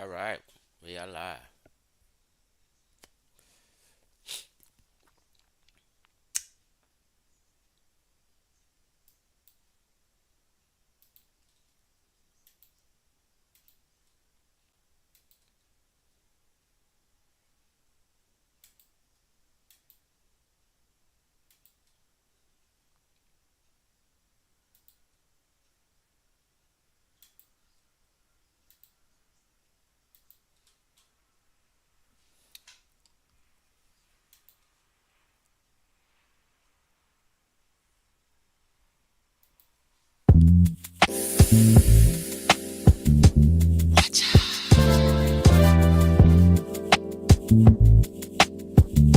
All right, we are live.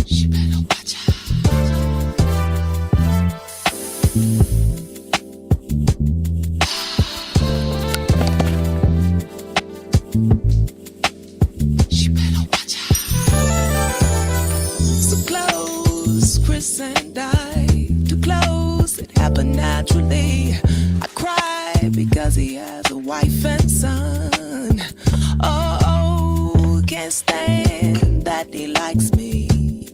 She better watch out. She better watch out. So close, Chris and I. Too close, it happened naturally. I cry because he has a wife and son. Oh, can't stand that he likes me.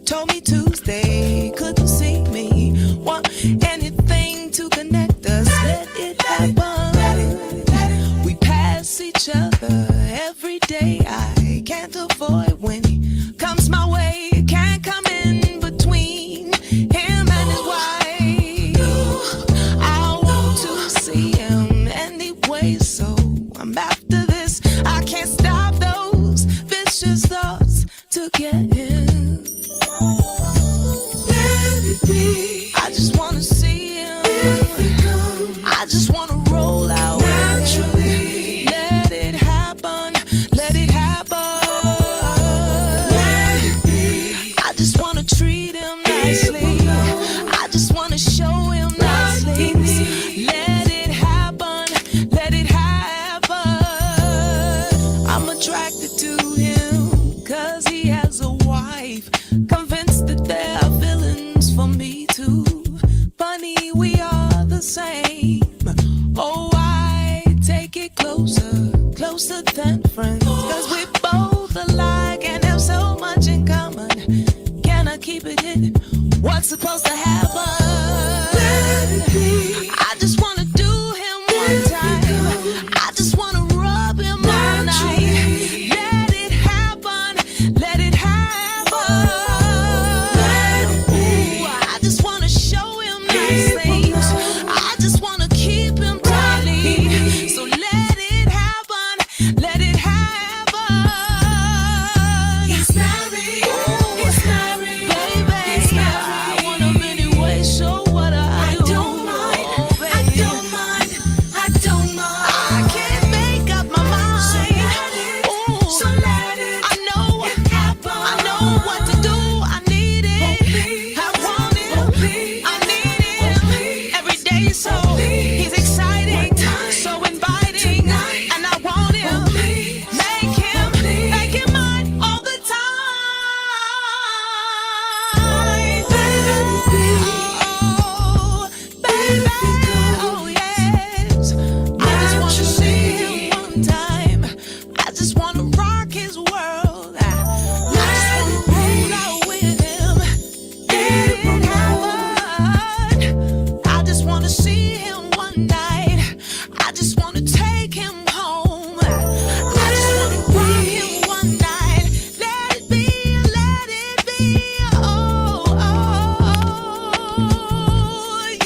Told me Tuesday, couldn't see me. Want anything to connect us, let it happen. We pass each other every day. I can't avoid when he comes my way. Can't come in between him and his wife. I want to see him anyway, so I'm after this. I can't stop those vicious thoughts to get him. Let it be. I just wanna see him. I just wanna roll out naturally. Let it happen. Let it happen. Let it be. I just wanna treat him nicely. I just wanna show him nicely. Let it happen. Let it happen. I'm attracted to him 'cause he has a wife. Convinced that there are villains for me too. Funny, we are the same. Oh, I take it closer, closer than friends. 'Cause we both alike and have so much in common. Can I keep it hidden? What's supposed to happen? Let it be. I just wanna do him one time. I just wanna rub him all night. Let it happen. Let it happen. Ooh, I just wanna show him nice things. I just wanna keep him tiny. So let it happen. Let it happen. He's married. He's married. Baby, he's married. I want him anyway, so what I do. Don't mind. Oh, baby. I don't mind. I don't mind. I can't make up my mind. So let it. Ooh, so let it. I know it happen. I know what to do. I need it. I want it. I need it every day. So he's exciting, so inviting, and I want him. Make him mine all the time. Oh, baby, oh yes. I just wanna see him one time. I just wanna rock his world. I just wanna roll out with him. It happened. I just wanna see him one night. I just wanna take him home. I just wanna rock him one night. Let it be, let it be. Oh,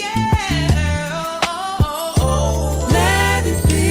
yeah. Let it be.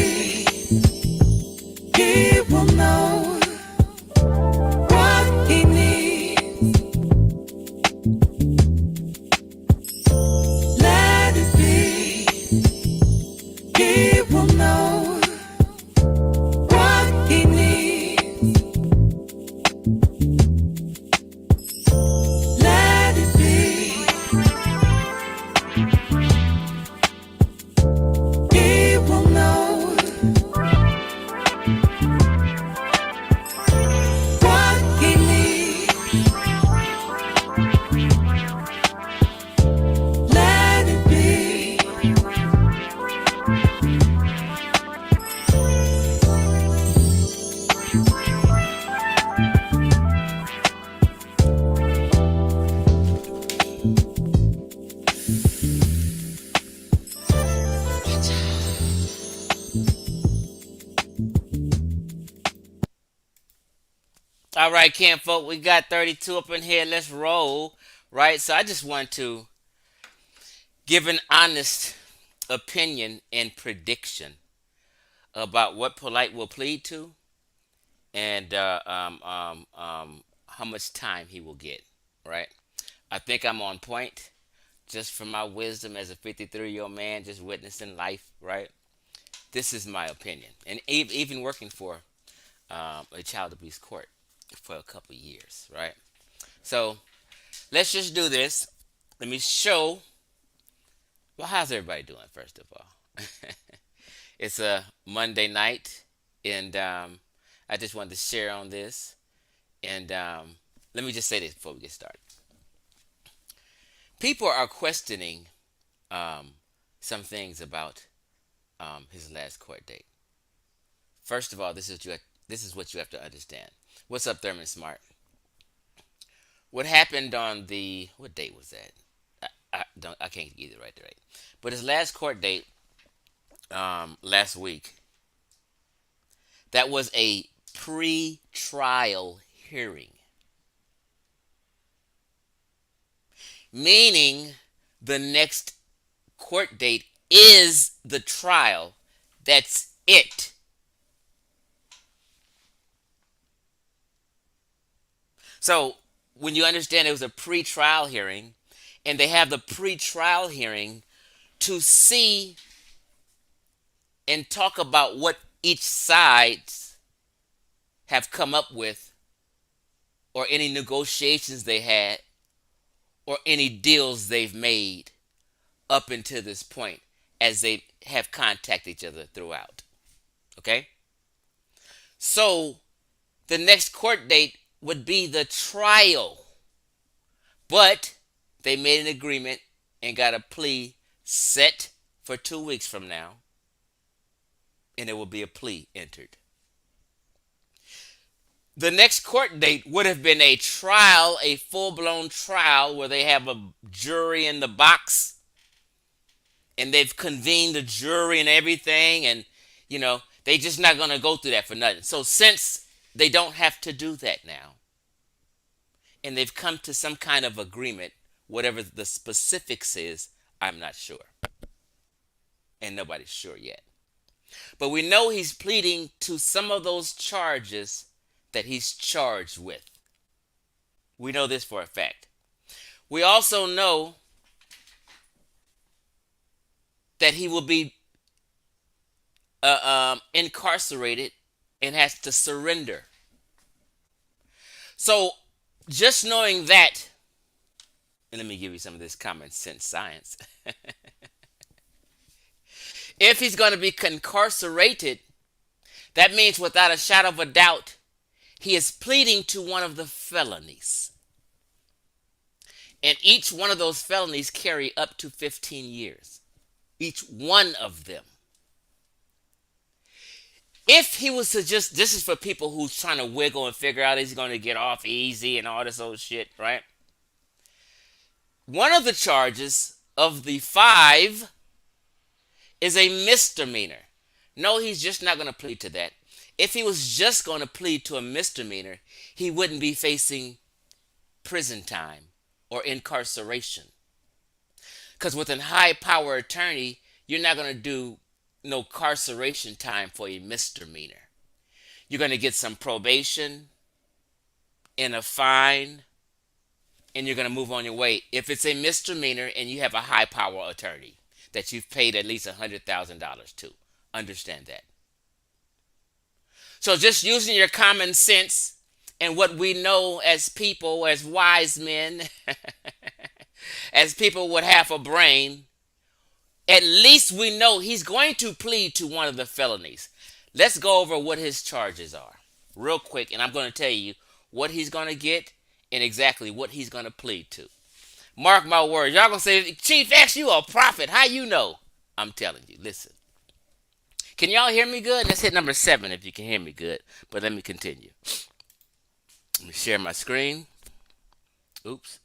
All right, camp folk, we got 32 up in here. Let's roll. Right? So I just want to give an honest opinion and prediction about what Polite will plead to and how much time he will get. Right? I think I'm on point just from my wisdom as a 53-year-old man just witnessing life. Right? This is my opinion. And even working for a child abuse court for a couple years. Right? So let's just do this. Let me show. Well, how's everybody doing, first of all? It's a Monday night, and I just wanted to share on this. And let me just say this before we get started. People are questioning um, some things about his last court date. First of all, this is what you have to understand. What's up, Thurman Smart? What happened on the what date was that? I can't get it right. But his last court date last week, that was a pre-trial hearing, meaning the next court date is the trial. That's it. So when you understand it was a pre-trial hearing, and they have the pre-trial hearing to see and talk about what each sides have come up with, or any negotiations they had, or any deals they've made up until this point as they have contacted each other throughout. Okay? So the next court date would be the trial. But they made an agreement and got a plea set for 2 weeks from now, and it will be a plea entered. The next court date would have been a trial, a full blown trial where they have a jury in the box and they've convened the jury and everything, and they just not going to go through that for nothing. So since they don't have to do that now, and they've come to some kind of agreement, whatever the specifics is, I'm not sure, and nobody's sure yet. But we know he's pleading to some of those charges that he's charged with. We know this for a fact. We also know that he will be incarcerated and has to surrender. So just knowing that, and let me give you some of this common sense science. If he's going to be incarcerated, that means without a shadow of a doubt, he is pleading to one of the felonies. And each one of those felonies carry up to 15 years. Each one of them. If he was to just, this is for people who's trying to wiggle and figure out he's going to get off easy and all this old shit, right? One of the charges of the 5 is a misdemeanor. No, he's just not going to plead to that. If he was just going to plead to a misdemeanor, he wouldn't be facing prison time or incarceration. Because with a high power attorney, you're not going to do no incarceration time for a misdemeanor. You're going to get some probation and a fine, and you're going to move on your way. If it's a misdemeanor and you have a high power attorney that you've paid at least $100,000 to, understand that. So just using your common sense and what we know as people, as wise men, as people with half a brain, at least we know he's going to plead to one of the felonies. Let's go over what his charges are real quick, and I'm going to tell you what he's going to get and exactly what he's going to plead to. Mark my words. Y'all going to say, Chief X, you a prophet. How you know? I'm telling you. Listen. Can y'all hear me good? Let's hit number 7 if you can hear me good. But let me continue. Let me share my screen. Oops.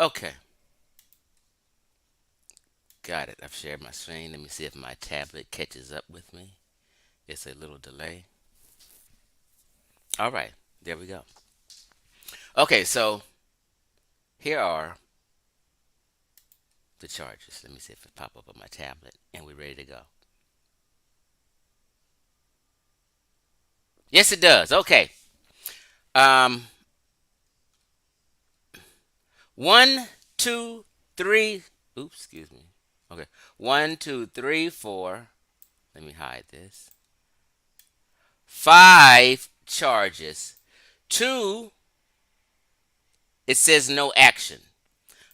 Okay, got it. I've shared my screen. Let me see if my tablet catches up with me. It's a little delay. All right, there we go. Okay, so here are the charges. Let me see if it pop up on my tablet, and we're ready to go. Yes, it does. Okay. Um, one, two, three. Oops, excuse me. Okay, one, two, three, four. Let me hide this. Five charges. Two, it says no action.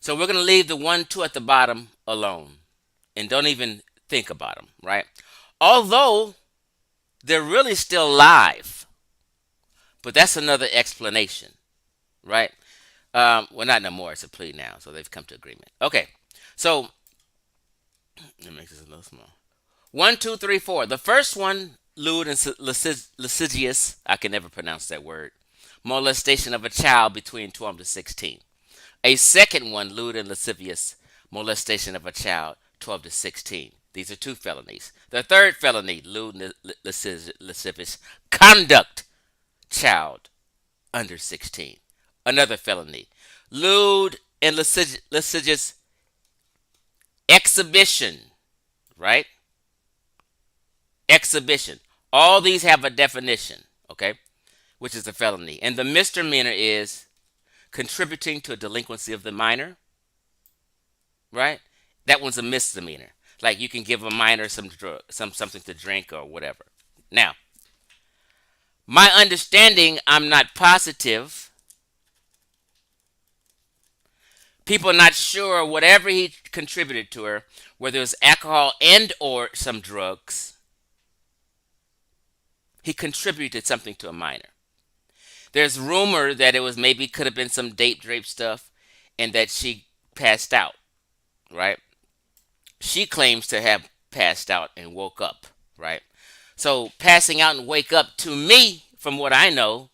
So we're going to leave the one, two at the bottom alone and don't even think about them, right? Although they're really still live, but that's another explanation, right? Well, not no more. It's a plea now, so they've come to agreement. Okay, so let me make this a little small. One, two, three, four. The first one, lewd and lascivious. I can never pronounce that word. Molestation of a child between 12 to 16. A second one, lewd and lascivious, molestation of a child, 12 to 16. These are two felonies. The third felony, lewd and lascivious conduct, child under 16. Another felony, lewd and lascivious exhibition, right? Exhibition. All these have a definition, okay, which is a felony. And the misdemeanor is contributing to a delinquency of the minor, right? That one's a misdemeanor. Like you can give a minor some drug, something to drink or whatever. Now, my understanding, I'm not positive. People are not sure whatever he contributed to her, whether it was alcohol and or some drugs, he contributed something to a minor. There's rumor that it was maybe could have been some date drape stuff and that she passed out, right? She claims to have passed out and woke up, right? So passing out and wake up to me, from what I know,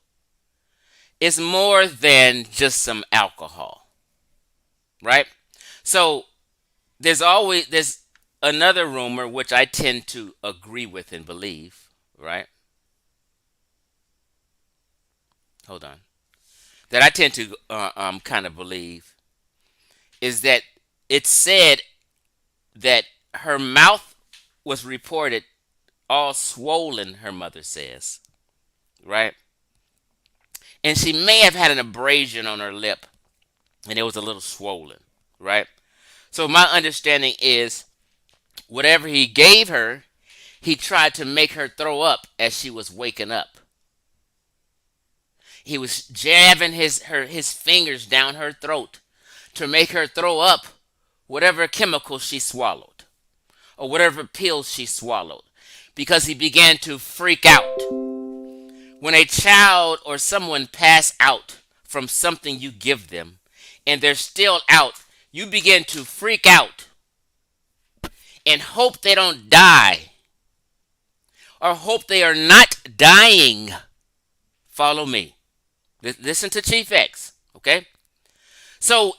is more than just some alcohol, right? So there's another rumor which I tend to agree with and believe, right? Hold on. That I tend to kind of believe is that it said that her mouth was reported all swollen, her mother says, right? And she may have had an abrasion on her lip and it was a little swollen, right? So my understanding is whatever he gave her, he tried to make her throw up as she was waking up. He was jabbing his fingers down her throat to make her throw up whatever chemical she swallowed or whatever pills she swallowed because he began to freak out. When a child or someone pass out from something you give them and they're still out, you begin to freak out and hope they don't die or hope they are not dying. Follow me. Listen to Chief X, okay? So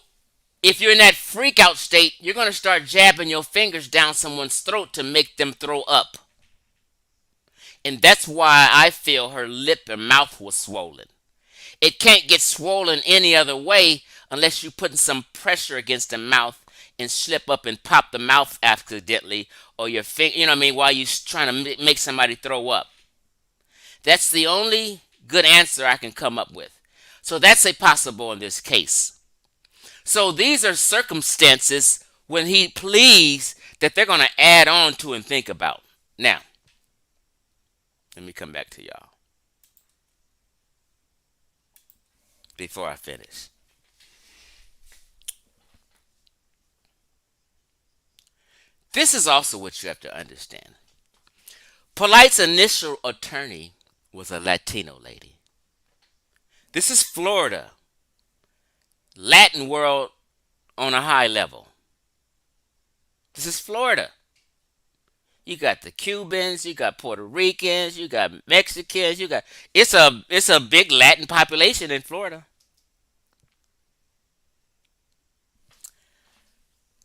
if you're in that freak out state, you're going to start jabbing your fingers down someone's throat to make them throw up. And that's why I feel her lip and mouth was swollen. It can't get swollen any other way unless you're putting some pressure against the mouth and slip up and pop the mouth accidentally or your finger, you know what I mean, while you're trying to make somebody throw up. That's the only good answer I can come up with. So that's a possible in this case. So these are circumstances when he pleads that they're going to add on to and think about. Now, let me come back to y'all before I finish. This is also what you have to understand. Polight's initial attorney was a Latino lady. This is Florida. Latin world on a high level. This is Florida. You got the Cubans, you got Puerto Ricans, you got Mexicans, it's a big Latin population in Florida.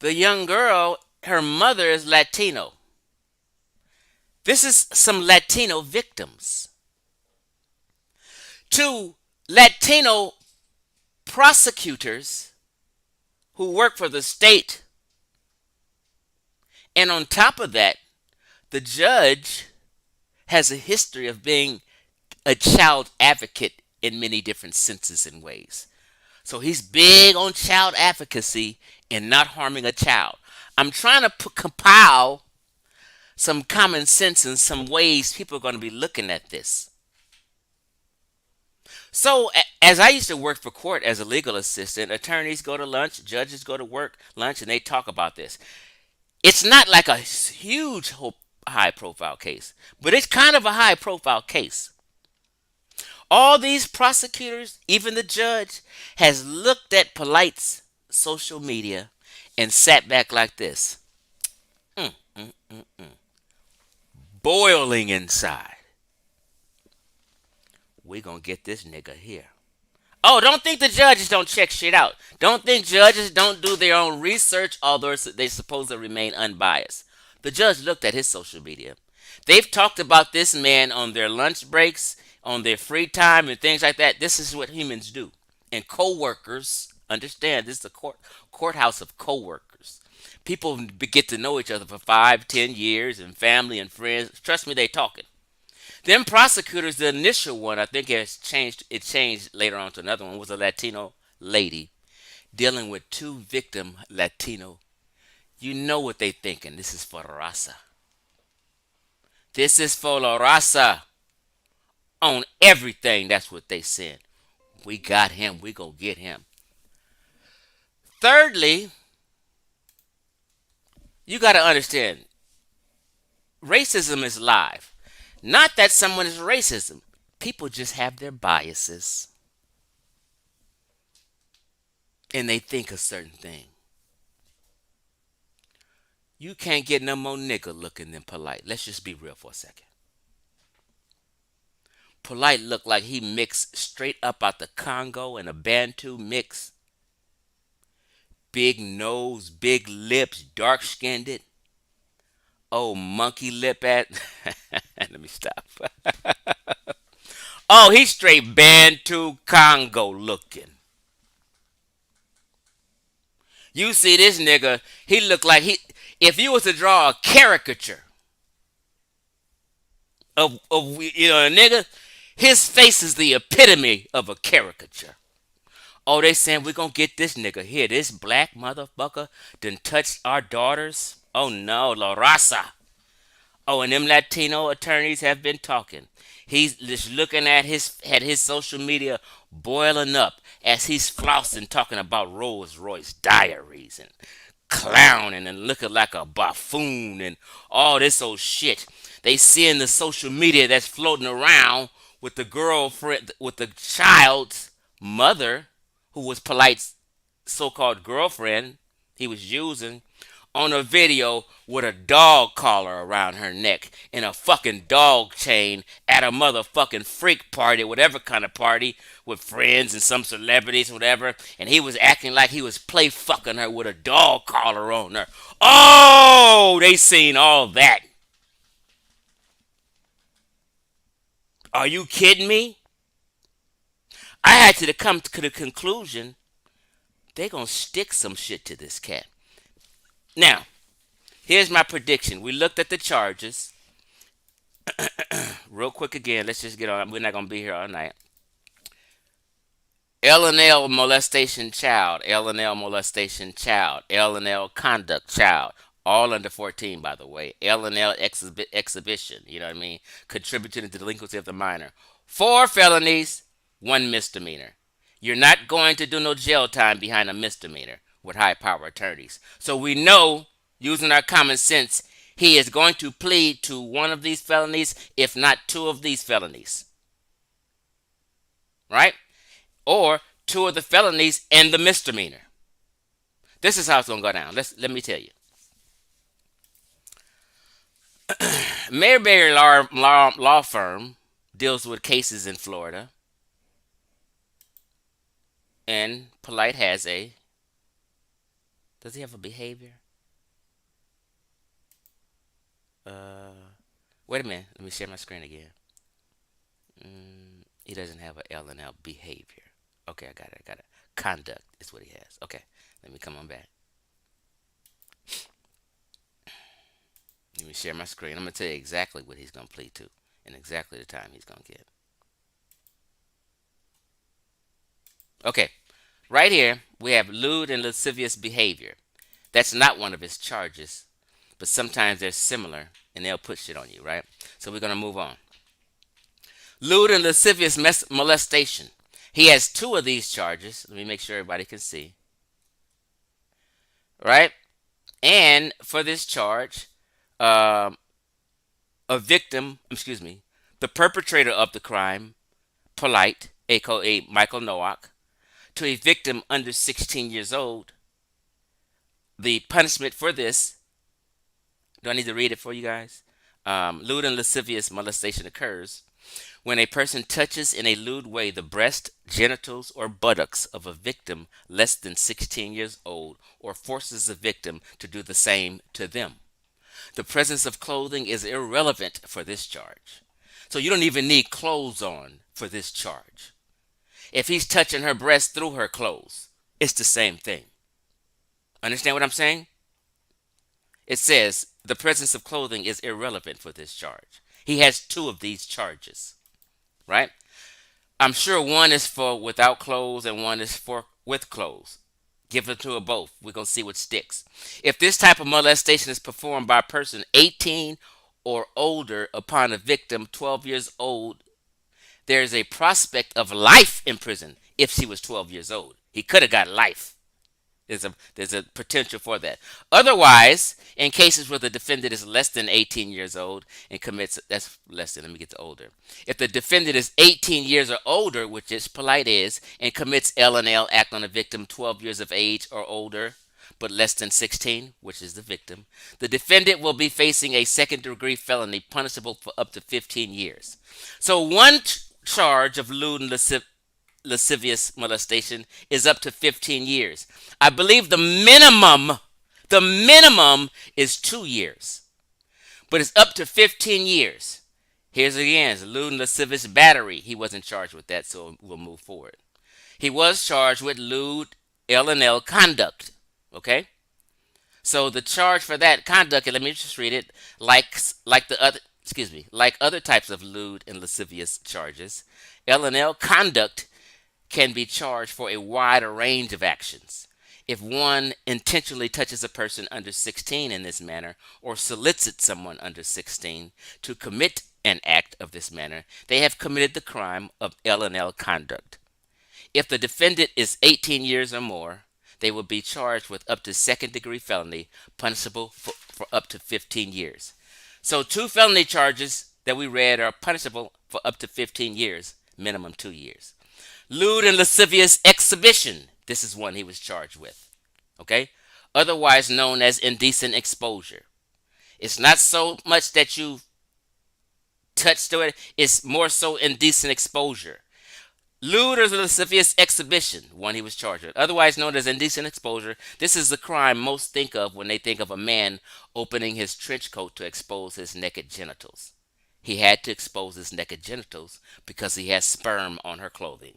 The young girl, her mother is Latino. This is some Latino victims. Two Latino prosecutors who work for the state. And on top of that, the judge has a history of being a child advocate in many different senses and ways. So he's big on child advocacy and not harming a child. I'm trying to compile some common sense and some ways people are going to be looking at this. So, as I used to work for court as a legal assistant, attorneys go to lunch, judges go to work, lunch, and they talk about this. It's not like a huge high profile case, but it's kind of a high profile case. All these prosecutors, even the judge, has looked at Polight's social media and sat back like this, boiling inside. We gonna get this nigga here. Oh, don't think the judges don't check shit out. Don't think judges don't do their own research, although they supposed to remain unbiased. The judge looked at his social media. They've talked about this man on their lunch breaks, on their free time, and things like that. This is what humans do. And co-workers, understand, this is a courthouse of co-workers. People get to know each other for 5, 10 years, and family and friends. Trust me, they talking. Them prosecutors, the initial one, I think it changed later on to another one, was a Latino lady dealing with two victim Latino. You know what they thinking. This is for raza. This is for la raza. On everything, that's what they said. We got him. We gonna get him. Thirdly, you got to understand, racism is live. Not that someone is racism. People just have their biases. And they think a certain thing. You can't get no more nigga looking than Polight. Let's just be real for a second. Polight looked like he mixed straight up out the Congo and a Bantu mix. Big nose, big lips, dark skinned. Oh, monkey lip at. Let me stop. Oh, he's straight Bantu Congo looking. You see this nigga, he looked like if you was to draw a caricature of a nigga, his face is the epitome of a caricature. Oh, they saying we're gonna get this nigga here. This black motherfucker done touched our daughters. Oh no, La Raza. Oh, and them Latino attorneys have been talking. He's just looking at his social media boiling up as he's flossing, talking about Rolls Royce diaries and clowning and looking like a buffoon and all this old shit. They seeing the social media that's floating around with the girlfriend, with the child's mother, who was Polight's so-called girlfriend he was using, on a video with a dog collar around her neck and a fucking dog chain at a motherfucking freak party, whatever kind of party, with friends and some celebrities, whatever. And he was acting like he was play fucking her with a dog collar on her. Oh, they seen all that. Are you kidding me? I had to come to the conclusion they gonna stick some shit to this cat. Now, here's my prediction. We looked at the charges. Real quick again, let's just get on. We're not gonna be here all night. L&L molestation child, L&L molestation child, L&L conduct child, all under 14, by the way. L&L exhibition, you know what I mean? Contributing to the delinquency of the minor. 4 felonies, 1 misdemeanor. You're not going to do no jail time behind a misdemeanor with high power attorneys. So we know, using our common sense, he is going to plead to one of these felonies, if not 2 of these felonies. Right? Or 2 of the felonies and the misdemeanor. This is how it's going to go down. Let me tell you. Mayberry law firm deals with cases in Florida. And Polight has a Does he have a behavior? Uh, Wait a minute. Let me share my screen again. He doesn't have a L and L behavior. Okay, I got it. I got it. Conduct is what he has. Okay, let me come on back. Let me share my screen. I'm gonna tell you exactly what he's gonna plead to, and exactly the time he's gonna get. Okay, right here we have lewd and lascivious behavior. That's not one of his charges, but sometimes they're similar, and they'll put shit on you, right? So we're gonna move on. Lewd and lascivious molestation. He has two of these charges. Let me make sure everybody can see. Right? And for this charge, um, a victim, excuse me, the perpetrator of the crime, Polight, aka Michael Nowak, to a victim under 16 years old. The punishment for this, do I need to read it for you guys? Lewd and lascivious molestation occurs when a person touches in a lewd way the breast, genitals, or buttocks of a victim less than 16 years old or forces the victim to do the same to them. The presence of clothing is irrelevant for this charge. So you don't even need clothes on for this charge. If he's touching her breast through her clothes, it's the same thing. Understand what I'm saying? It says the presence of clothing is irrelevant for this charge. He has two of these charges, right? I'm sure one is for without clothes and one is for with clothes. Give it to her both. We're going to see what sticks. If this type of molestation is performed by a person 18 or older upon a victim 12 years old, there is a prospect of life in prison if she was 12 years old. He could have got life. There's a potential for that. Otherwise, in cases where the defendant is less than 18 years old and commits, that's less than, let me get to older. If the defendant is 18 years or older, which is Polight is, and commits L&L act on a victim 12 years of age or older, but less than 16, which is the victim, the defendant will be facing a second-degree felony punishable for up to 15 years. So one charge of lewd and lascivious molestation is up to 15 years. I believe the minimum is 2 years, but it's up to 15 years. Here's again, lewd and lascivious battery. He wasn't charged with that, so we'll move forward. He was charged with lewd L&L conduct. Okay, so the charge for that conduct, and let me just read it, like other types of lewd and lascivious charges, L&L conduct can be charged for a wider range of actions. If one intentionally touches a person under 16 in this manner or solicits someone under 16 to commit an act of this manner, they have committed the crime of L&L conduct. If the defendant is 18 years or more, they will be charged with up to second-degree felony, punishable for up to 15 years. So two felony charges that we read are punishable for up to 15 years, minimum 2 years. Lewd and lascivious exhibition. This is one he was charged with. Okay? Otherwise known as indecent exposure. It's not so much that you touched to it, it's more so indecent exposure. Lewd or lascivious exhibition, one he was charged with. Otherwise known as indecent exposure. This is the crime most think of when they think of a man opening his trench coat to expose his naked genitals. He had to expose his naked genitals because he has sperm on her clothing.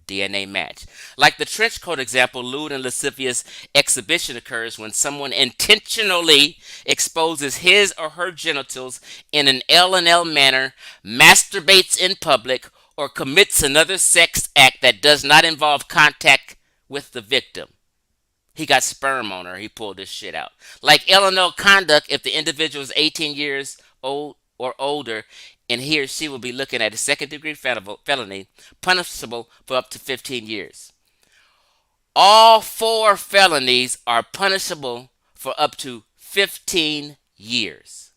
DNA match. Like the trench coat example, lewd and lascivious exhibition occurs when someone intentionally exposes his or her genitals in an L&L manner, masturbates in public, or commits another sex act that does not involve contact with the victim. He got sperm on her. He pulled this shit out. Like L&L conduct, if the individual is 18 years old or older, and he or she will be looking at a second-degree felony, punishable for up to 15 years. All four felonies are punishable for up to 15 years.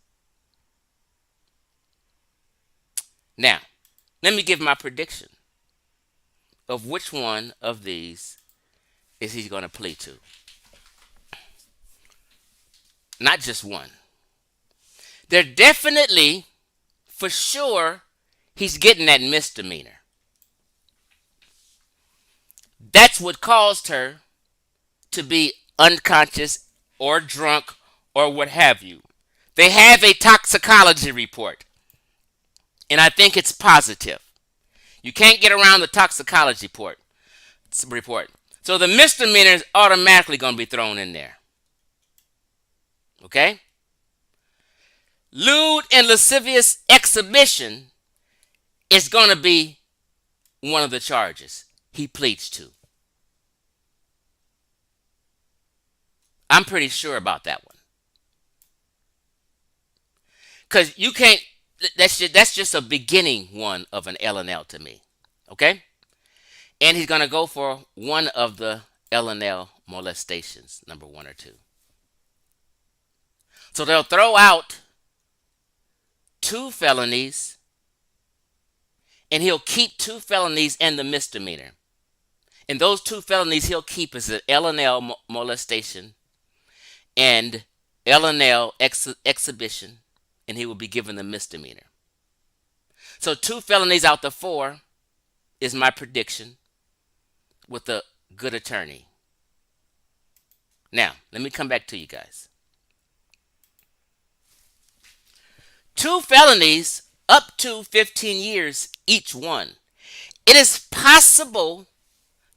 Now, let me give my prediction of which one of these is he going to plead to. Not just one. They're definitely, for sure, he's getting that misdemeanor. That's what caused her to be unconscious or drunk or what have you. They have a toxicology report, and I think it's positive. You can't get around the toxicology report. So the misdemeanor is automatically going to be thrown in there. Okay? Lewd and lascivious exhibition is going to be one of the charges he pleads to. I'm pretty sure about that one. Because you can't, that's just a beginning one of an L&L to me. Okay? And he's going to go for one of the L&L molestations, number 1 or 2. So they'll throw out 2 felonies, and he'll keep 2 felonies and the misdemeanor. And those 2 felonies he'll keep as an L&L molestation and L&L exhibition, and he will be given the misdemeanor. So 2 felonies out the 4 is my prediction with a good attorney. Now, let me come back to you guys. 2 felonies up to 15 years each one. It is possible,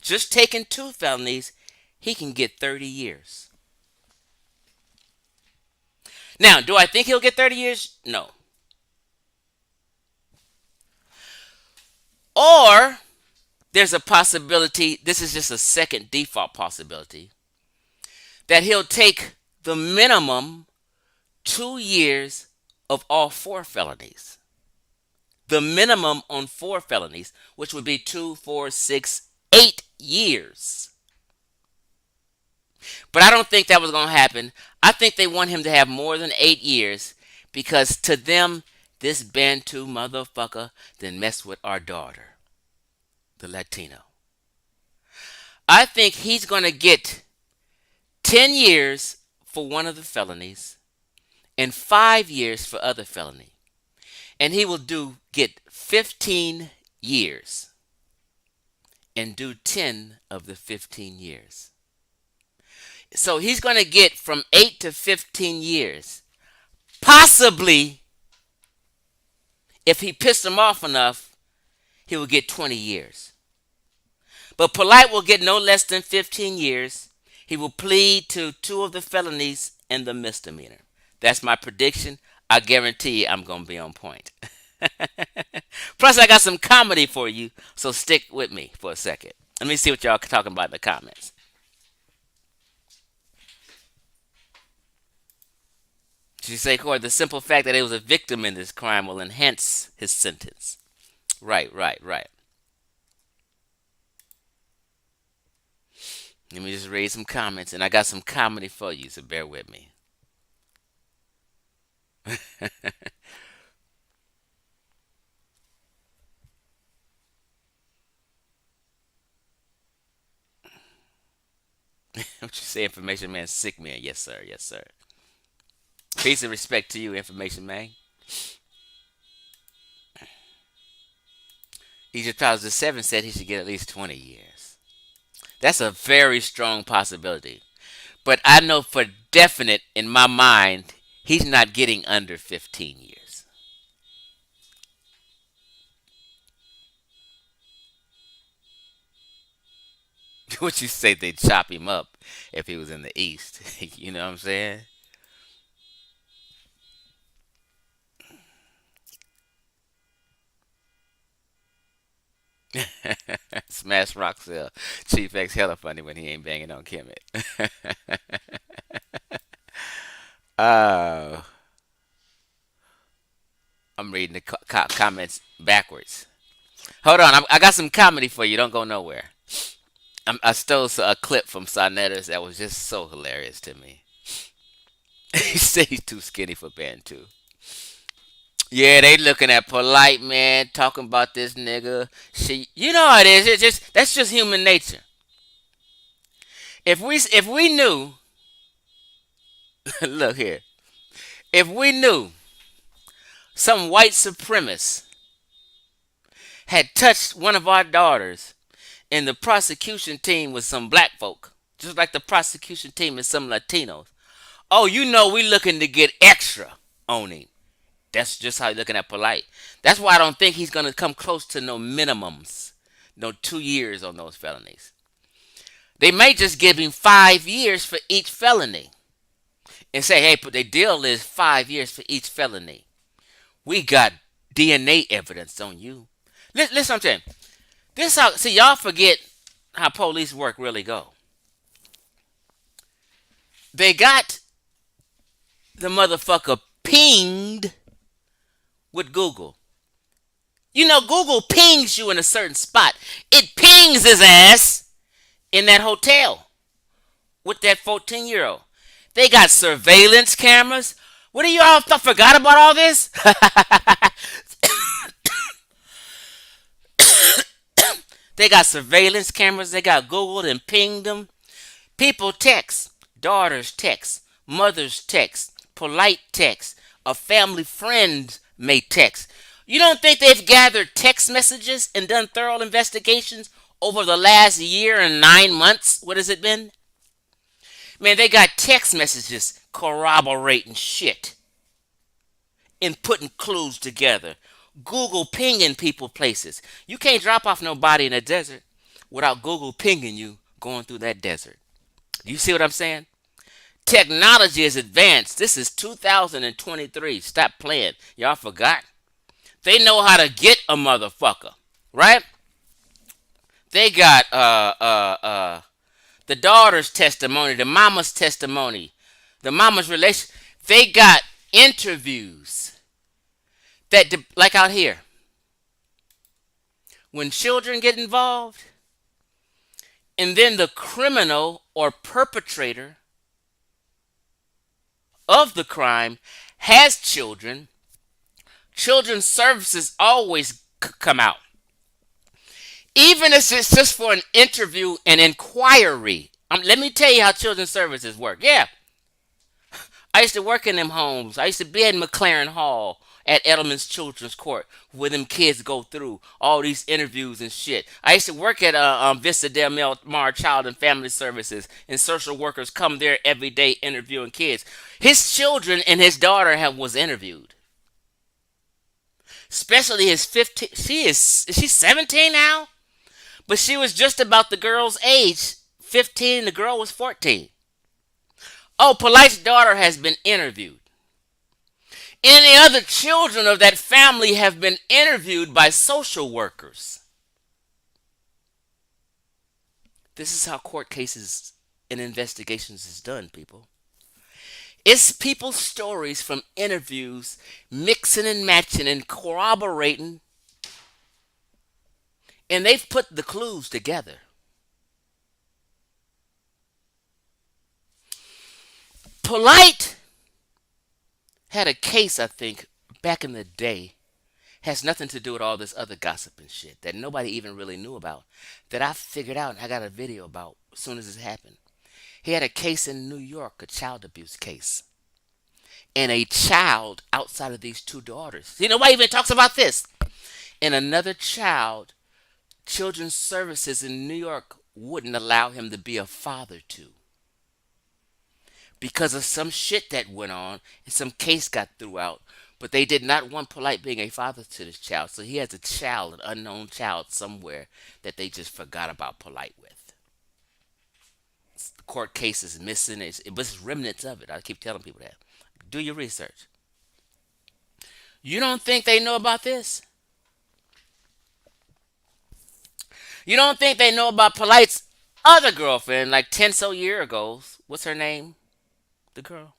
just taking 2 felonies, he can get 30 years. Now, do I think he'll get 30 years? No. Or there's a possibility, this is just a second default possibility, that he'll take the minimum 2 years of all 4 felonies. The minimum on 4 felonies, which would be 2, 4, 6, 8 years. But I don't think that was going to happen. I think they want him to have more than 8 years because to them, this Bantu motherfucker then mess with our daughter, the Latino. I think he's going to get 10 years for one of the felonies and 5 years for other felony. And he will get 15 years and do 10 of the 15 years. So he's going to get from 8 to 15 years. Possibly, if he pissed him off enough, he will get 20 years. But Polight will get no less than 15 years. He will plead to 2 of the felonies and the misdemeanor. That's my prediction. I guarantee you I'm going to be on point. Plus, I got some comedy for you, so stick with me for a second. Let me see what y'all are talking about in the comments. She say, Corey, the simple fact that he was a victim in this crime will enhance his sentence. Right. Let me just read some comments, and I got some comedy for you, so bear with me. What you say, Information Man? Sick man. Yes, sir. Peace and respect to you, Information Man. Egypt 2007 said he should get at least 20 years. That's a very strong possibility. But I know for definite in my mind, he's not getting under 15 years. What you say, they'd chop him up if he was in the East. You know what I'm saying? Smash Roxelle. Chief X hella funny when he ain't banging on Kemet. uh, I'm reading the comments backwards. Hold on, I got some comedy for you. Don't go nowhere. I stole a clip from Sonetters that was just so hilarious to me. He said he's too skinny for Bantu. Yeah, they looking at Polight, man, talking about this nigga. You know how it is. That's just human nature. If we knew, look here, if we knew some white supremacist had touched one of our daughters, and the prosecution team was some black folk, just like the prosecution team and some Latinos. Oh, you know we looking to get extra on him. That's just how you're looking at Polite. That's why I don't think he's going to come close to no minimums, no 2 years on those felonies. They may just give him 5 years for each felony and say, hey, but the deal is 5 years for each felony. We got DNA evidence on you. Listen, I'm saying. This how see y'all forget how police work really go. They got the motherfucker pinged with Google. You know, Google pings you in a certain spot. It pings his ass in that hotel with that 14-year-old. They got surveillance cameras. What do you all forgot about all this? They got surveillance cameras. They got Googled and pinged them. People text. Daughters text. Mothers text. Polite text. A family friend may text. You don't think they've gathered text messages and done thorough investigations over the last year and 9 months? What has it been? Man, they got text messages corroborating shit and putting clues together. Google pinging people places. You can't drop off nobody in a desert without Google pinging you going through that desert. You see what I'm saying? Technology is advanced. This is 2023. Stop playing. Y'all forgot. They know how to get a motherfucker, right? They got the daughter's testimony, the mama's testimony, the mama's relation. They got interviews that, like out here, when children get involved, and then the criminal or perpetrator of the crime has children, children's services always come out. Even if it's just for an interview and inquiry. Let me tell you how children's services work. Yeah. I used to work in them homes. I used to be at McLaren Hall at Edelman's Children's Court where them kids go through all these interviews and shit. I used to work at Vista Del Mar Child and Family Services, and social workers come there every day interviewing kids. His children and his daughter was interviewed. Especially his 15. Is she 17 now? But she was just about the girl's age, 15, and the girl was 14. Oh, Polight's daughter has been interviewed. Any other children of that family have been interviewed by social workers. This is how court cases and investigations is done, people. It's people's stories from interviews, mixing and matching and corroborating, and they've put the clues together. Polight had a case, I think, back in the day. Has nothing to do with all this other gossip and shit that nobody even really knew about. That I figured out and I got a video about as soon as it happened. He had a case in New York, a child abuse case. And a child outside of these two daughters. See, nobody even talks about this. And another child, Children's Services in New York wouldn't allow him to be a father to. Because of some shit that went on and some case got threw out. But they did not want Polight being a father to this child. So he has a child, an unknown child somewhere that they just forgot about Polight with. The court case is missing. It was remnants of it. I keep telling people that. Do your research. You don't think they know about this? You don't think they know about Polight's other girlfriend, like 10 so years ago? What's her name? The girl?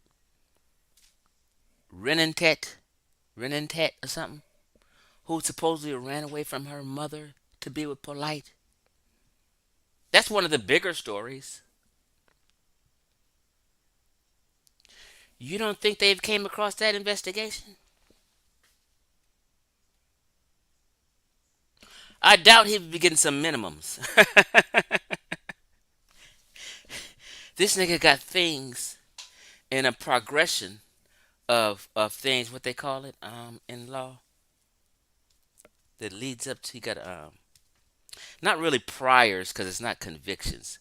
Renantet or something? Who supposedly ran away from her mother to be with Polight. That's one of the bigger stories. You don't think they've came across that investigation? I doubt he would be getting some minimums. This nigga got things in a progression of things, what they call it in law, that leads up to, he got not really priors because it's not convictions.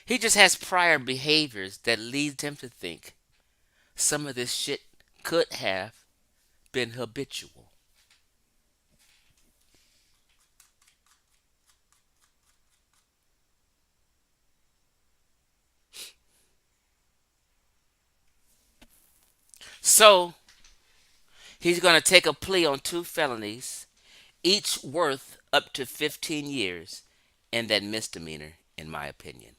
He just has prior behaviors that leads him to think some of this shit could have been habitual. So he's going to take a plea on two felonies, each worth up to 15 years, and that misdemeanor, in my opinion.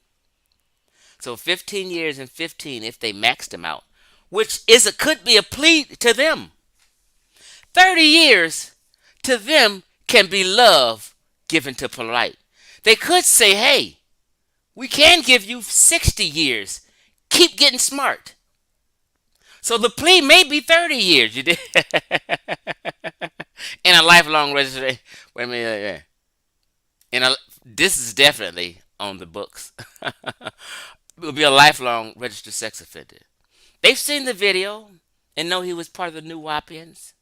So 15 years and 15 if they maxed him out, which is a could be a plea to them. 30 years to them can be love given to Polight. They could say, hey, we can give you 60 years. Keep getting smart. So the plea may be 30 years. You did. And a lifelong registration. Wait a minute. Yeah. This is definitely on the books. Will be a lifelong registered sex offender. They've seen the video and know he was part of the New Wapians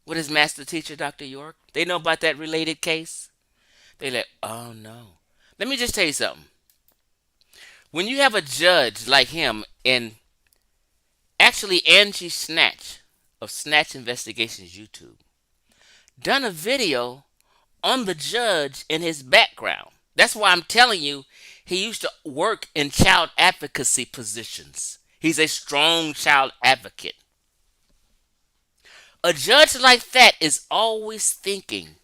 with his master teacher, Dr. York. They know about that related case. They like, oh no. Let me just tell you something. When you have a judge like him, and actually Angie Snatch of Snatch Investigations YouTube done a video on the judge and his background. That's why I'm telling you, he used to work in child advocacy positions. He's a strong child advocate. A judge like that is always thinking,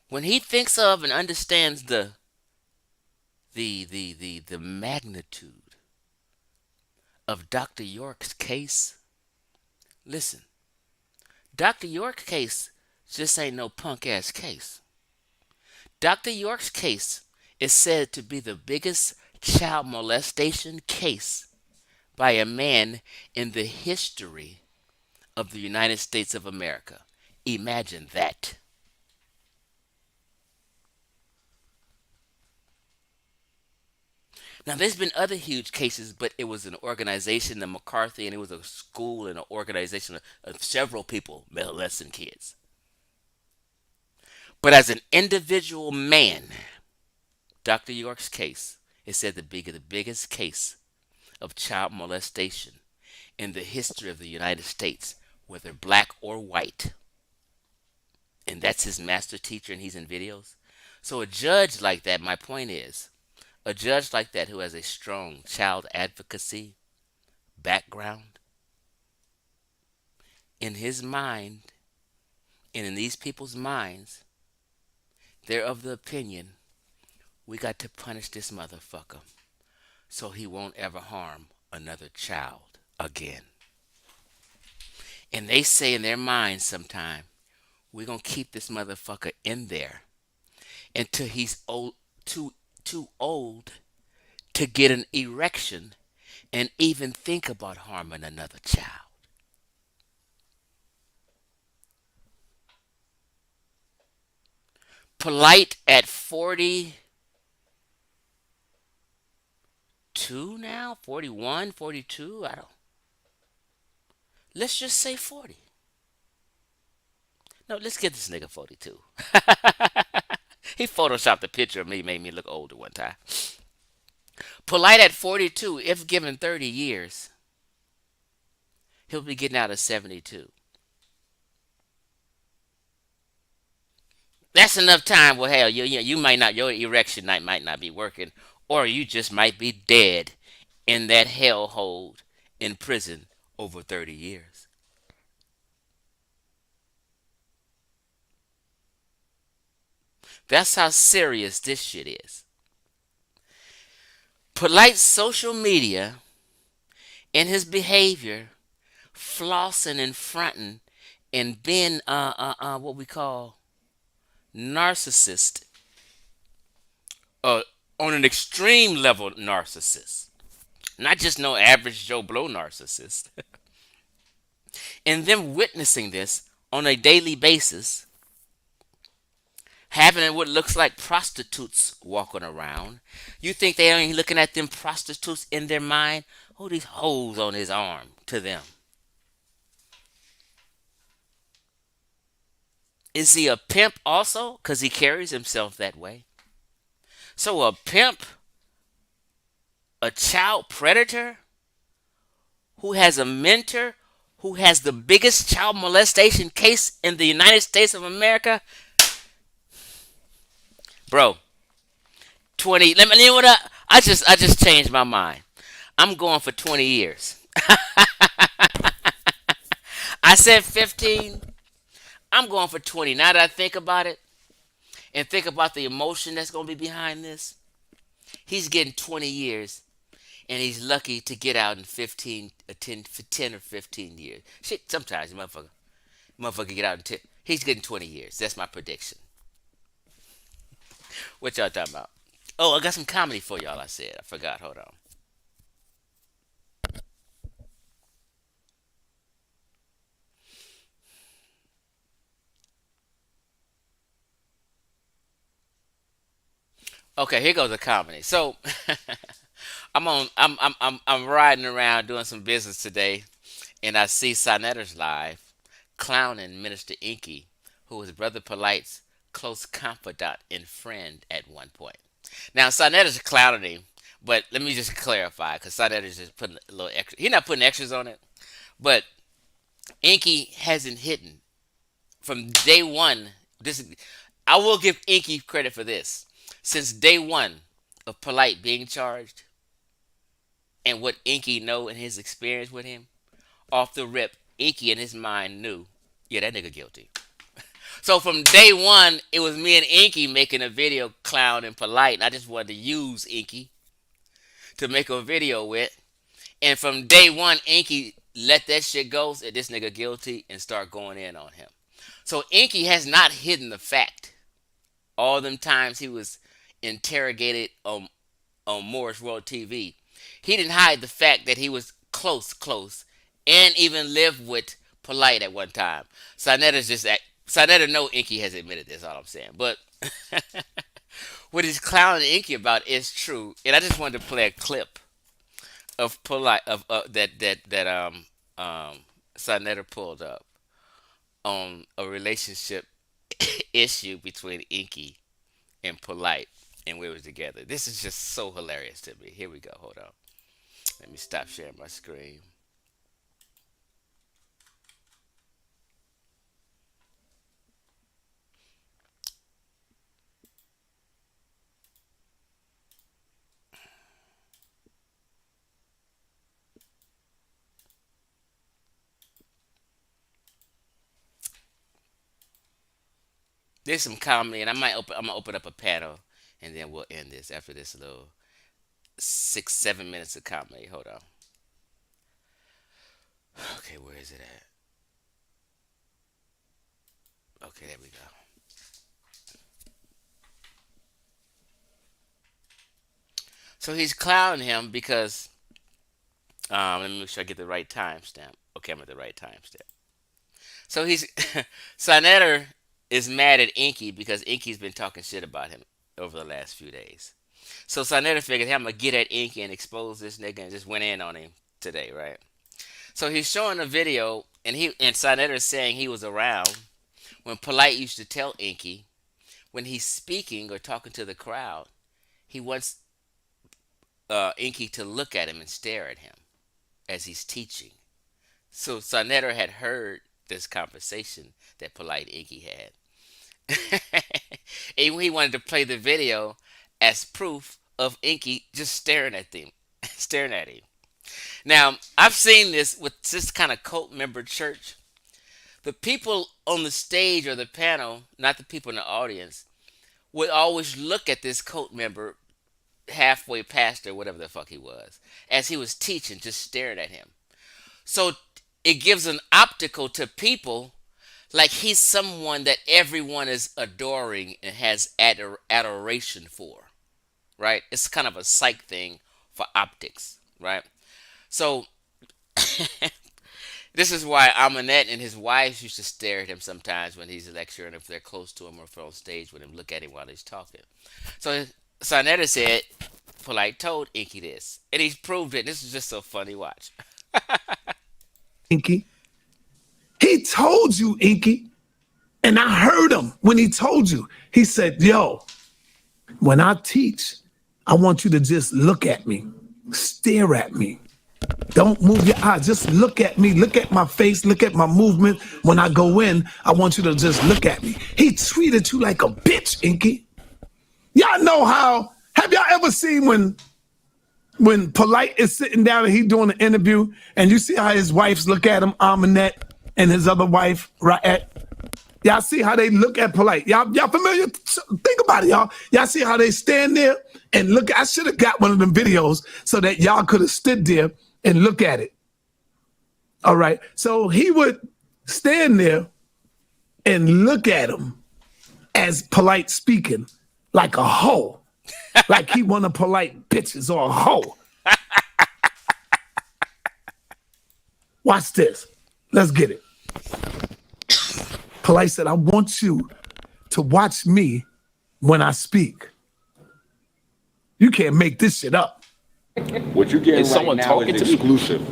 when he thinks of and understands the magnitude of Dr. York's case. Listen, Dr. York's case just ain't no punk ass case. Dr. York's case is said to be the biggest child molestation case by a man in the history of the United States of America. Imagine that. Now, there's been other huge cases, but it was an organization, the McCarthy, and it was a school and an organization of several people molesting kids. But as an individual man, Dr. York's case is said to be the biggest case of child molestation in the history of the United States, whether black or white. And that's his master teacher, and he's in videos. So a judge like that, my point is, a judge like that who has a strong child advocacy background, in his mind and in these people's minds, they're of the opinion we got to punish this motherfucker so he won't ever harm another child again. And they say in their minds sometime, we're going to keep this motherfucker in there until he's old, too old to get an erection and even think about harming another child. Polight at 42 now, 41, 42, I don't. Let's just say 40. No, let's get this nigga 42. He photoshopped a picture of me, made me look older one time. Polight at 42, if given 30 years, he'll be getting out at 72. That's enough time. Well, hell, you might not, your erection might not be working, or you just might be dead in that hellhole in prison over 30 years. That's how serious this shit is. Polite social media and his behavior, flossing and fronting and being what we call narcissist, on an extreme level narcissist, not just no average Joe Blow narcissist, and them witnessing this on a daily basis, having what looks like prostitutes walking around. You think they ain't looking at them prostitutes in their mind? Oh, these hoes on his arm to them. Is he a pimp also? Because he carries himself that way. So a pimp, a child predator who has a mentor who has the biggest child molestation case in the United States of America, bro. 20. Let me. You know what? I just changed my mind. I'm going for 20 years. I said 15. I'm going for 20. Now that I think about it and think about the emotion that's going to be behind this, he's getting 20 years and he's lucky to get out in 15, 10 or 15 years. Shit, sometimes motherfucker get out in 10. He's getting 20 years. That's my prediction. What y'all talking about? Oh, I got some comedy for y'all. I said I forgot. Hold on. Okay, here goes a comedy. So I'm riding around doing some business today, and I see Sonetter's live clowning Minister Inky, who was Brother Polight's close confidant and friend at one point. Now Sonetter's clowning him, but let me just clarify, because Sonetter's just putting a little extra. He's not putting extras on it, but Inky hasn't hidden from day one. This I will give Inky credit for this. Since day one of Polight being charged, and what Inky know in his experience with him, off the rip, Inky in his mind knew, yeah, that nigga guilty. So from day one, it was me and Inky making a video clown and Polight, and I just wanted to use Inky to make a video with. And from day one, Inky let that shit go, said this nigga guilty, and start going in on him. So Inky has not hidden the fact. All them times he was interrogated on Morris World TV, he didn't hide the fact that he was close, and even lived with Polight at one time. Sonetta just Sonetta know Inky has admitted this. All I'm saying, but what he's clowning Inky about is true, and I just wanted to play a clip of Polight of that Sonetta pulled up on a relationship issue between Inky and Polight, and we were together. This is just so hilarious to me. Here we go. Hold on. Let me stop sharing my screen. There's some comedy, and I'm gonna open up a panel, and then we'll end this after this little 6 7 minutes of comedy. Hold on. Okay, where is it at? Okay, there we go. So he's clowning him because let me make sure I get the right timestamp. Okay, I'm at the right timestamp. So he's Sonetter is mad at Inky because Inky's been talking shit about him over the last few days. So Sonetter figured, hey, I'm gonna get at Inky and expose this nigga, and just went in on him today, right? So he's showing a video, and Sonetter is saying he was around when Polight used to tell Inky when he's speaking or talking to the crowd, he wants Inky to look at him and stare at him as he's teaching. So Sonetter had heard this conversation that Polight Inky had. And he wanted to play the video as proof of Inky just staring at them, staring at him. Now, I've seen this with this kind of cult member church. The people on the stage or the panel, not the people in the audience, would always look at this cult member, halfway pastor, whatever the fuck he was, as he was teaching, just staring at him. So it gives an optical to people like he's someone that everyone is adoring and has adoration for, right? It's kind of a psych thing for optics, right? So this is why Amonette and his wives used to stare at him sometimes when he's lecturing, if they're close to him or if they're on stage with him, look at him while he's talking. So Sonetta said, Polight told Inky this, and he's proved it. This is just so funny. Watch. Inky. He told you, Inky. And I heard him when he told you. He said, yo, when I teach, I want you to just look at me, stare at me. Don't move your eyes. Just look at me. Look at my face. Look at my movement. When I go in, I want you to just look at me. He treated you like a bitch, Inky. Y'all know how. Have y'all ever seen when Polight is sitting down and he doing an interview, and you see how his wives look at him, Aminette and his other wife, right? Y'all see how they look at Polight. Y'all familiar? Think about it, y'all. Y'all see how they stand there and look. I should have got one of them videos so that y'all could have stood there and look at it. All right. So he would stand there and look at him as Polight speaking like a hoe. Like he one of Polight bitches or a hoe. Watch this. Let's get it. Polight said, I want you to watch me when I speak. You can't make this shit up. What you're getting Is right someone now talking is to me? exclusive.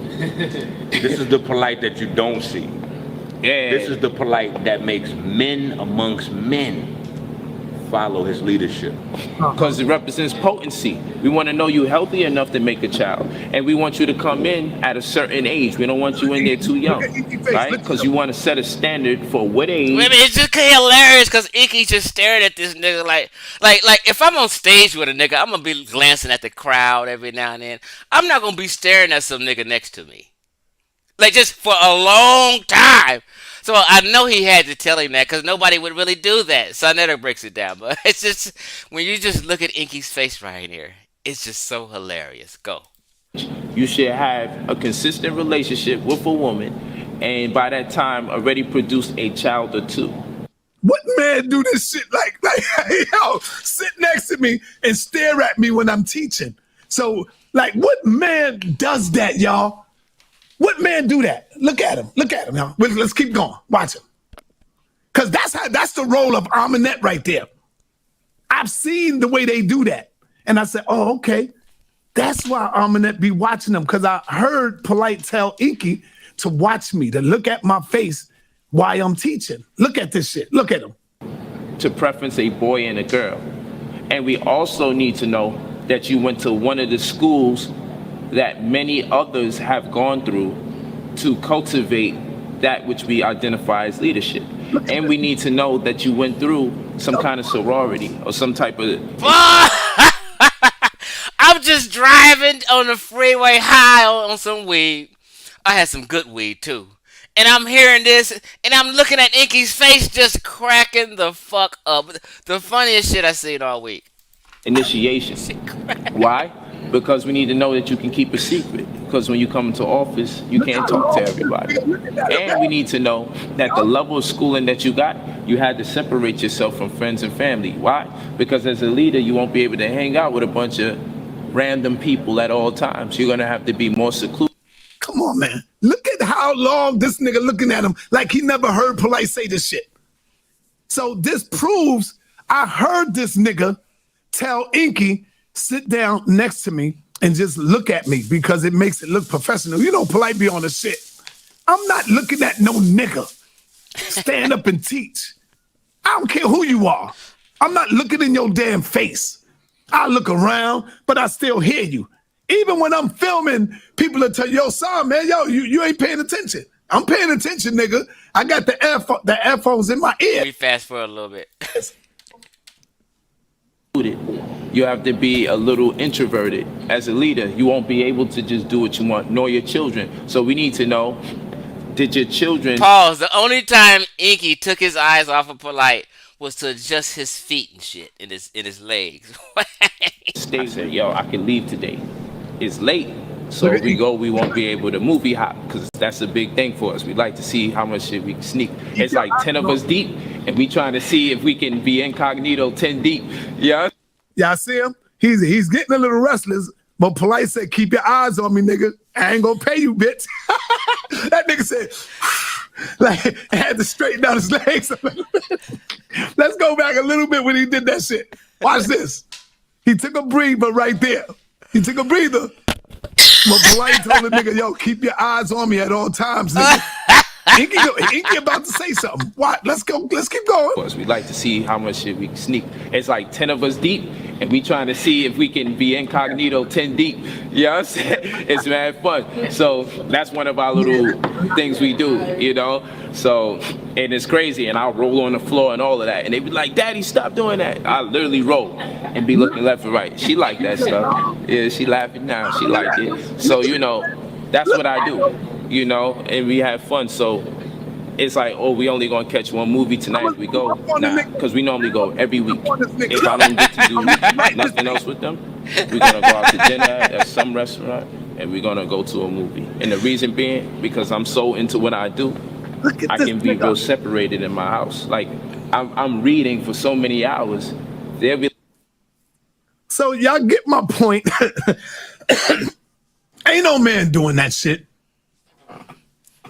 This is the Polight that you don't see. Yeah. This is the Polight that makes men amongst men follow his leadership. Because it represents potency. We want to know you healthy enough to make a child. And we want you to come in at a certain age. We don't want you in there too young. Right? Because you want to set a standard for what age. Wait a minute, it's just hilarious because Inky just staring at this nigga like if I'm on stage with a nigga, I'm gonna be glancing at the crowd every now and then. I'm not gonna be staring at some nigga next to me. Like just for a long time. So I know he had to tell him that because nobody would really do that. Sonetta breaks it down, but it's just when you just look at Inky's face right here, it's just so hilarious. Go. You should have a consistent relationship with a woman, and by that time already produce a child or two. What man do this shit like yo, sit next to me and stare at me when I'm teaching? So, like, what man does that, y'all? What man do that? Look at him, y'all. Let's keep going. Watch him. Because that's the role of Aminette right there. I've seen the way they do that. And I said, oh, okay. That's why Aminette be watching them. Because I heard Polight tell Inky to watch me, to look at my face while I'm teaching. Look at this shit. Look at him. To preference a boy and a girl. And we also need to know that you went to one of the schools that many others have gone through to cultivate that which we identify as leadership. And we need to know that you went through some kind of sorority or some type of... I'm just driving on the freeway high on some weed. I had some good weed too. And I'm hearing this, and I'm looking at Inky's face just cracking the fuck up. The funniest shit I seen all week. Initiation. Why? Because we need to know that you can keep a secret. Because when you come into office, you can't talk to everybody. And we need to know that the level of schooling that you got, you had to separate yourself from friends and family. Why? Because as a leader, you won't be able to hang out with a bunch of random people at all times. You're going to have to be more secluded. Come on, man. Look at how long this nigga looking at him like he never heard Polight say this shit. So this proves I heard this nigga tell Inky, sit down next to me and just look at me because it makes it look professional. You know, Polight be on the shit. I'm not looking at no nigga. Stand up and teach. I don't care who you are. I'm not looking in your damn face. I look around, but I still hear you. Even when I'm filming, people will tell you, yo, son, man, yo, you ain't paying attention. I'm paying attention, nigga. I got the earphones in my ear. We fast forward a little bit. You have to be a little introverted. As a leader, you won't be able to just do what you want, nor your children. So we need to know, did your children... Pause. The only time Inky took his eyes off of Polight was to adjust his feet and shit in his legs. Stay there, yo, I can leave today. It's late. So if we go, we won't be able to movie hop because that's a big thing for us. We like to see how much shit we can sneak. It's like 10 of us deep, and we trying to see if we can be incognito 10 deep. Yeah. Y'all see him? He's getting a little restless, but Polight said, keep your eyes on me, nigga. I ain't gonna pay you, bitch. That nigga said, like, had to straighten out his legs. Let's go back a little bit when he did that shit. Watch this. He took a breather right there. He took a breather. But Polight told the nigga, yo, keep your eyes on me at all times, nigga. Inky about to say something. What? Let's go. Let's keep going. Us. We like to see how much shit we can sneak. It's like 10 of us deep, and we trying to see if we can be incognito 10 deep. You know what I'm saying? It's mad fun. So that's one of our little things we do, you know? So, and it's crazy, and I'll roll on the floor and all of that. And they be like, Daddy, stop doing that. I literally roll and be looking left and right. She like that stuff. Yeah, she laughing now. She like it. So, you know, that's what I do, you know, and we have fun. So it's like, oh, we only gonna catch one movie tonight if we go. Nah, because we normally go every week. If I don't get to do nothing else with them, we're gonna go out to dinner at some restaurant and we're gonna go to a movie. And the reason being, because I'm so into what I do, I can be real separated in my house. Like I'm reading for so many hours. They'll be So y'all get my point. Ain't no man doing that shit.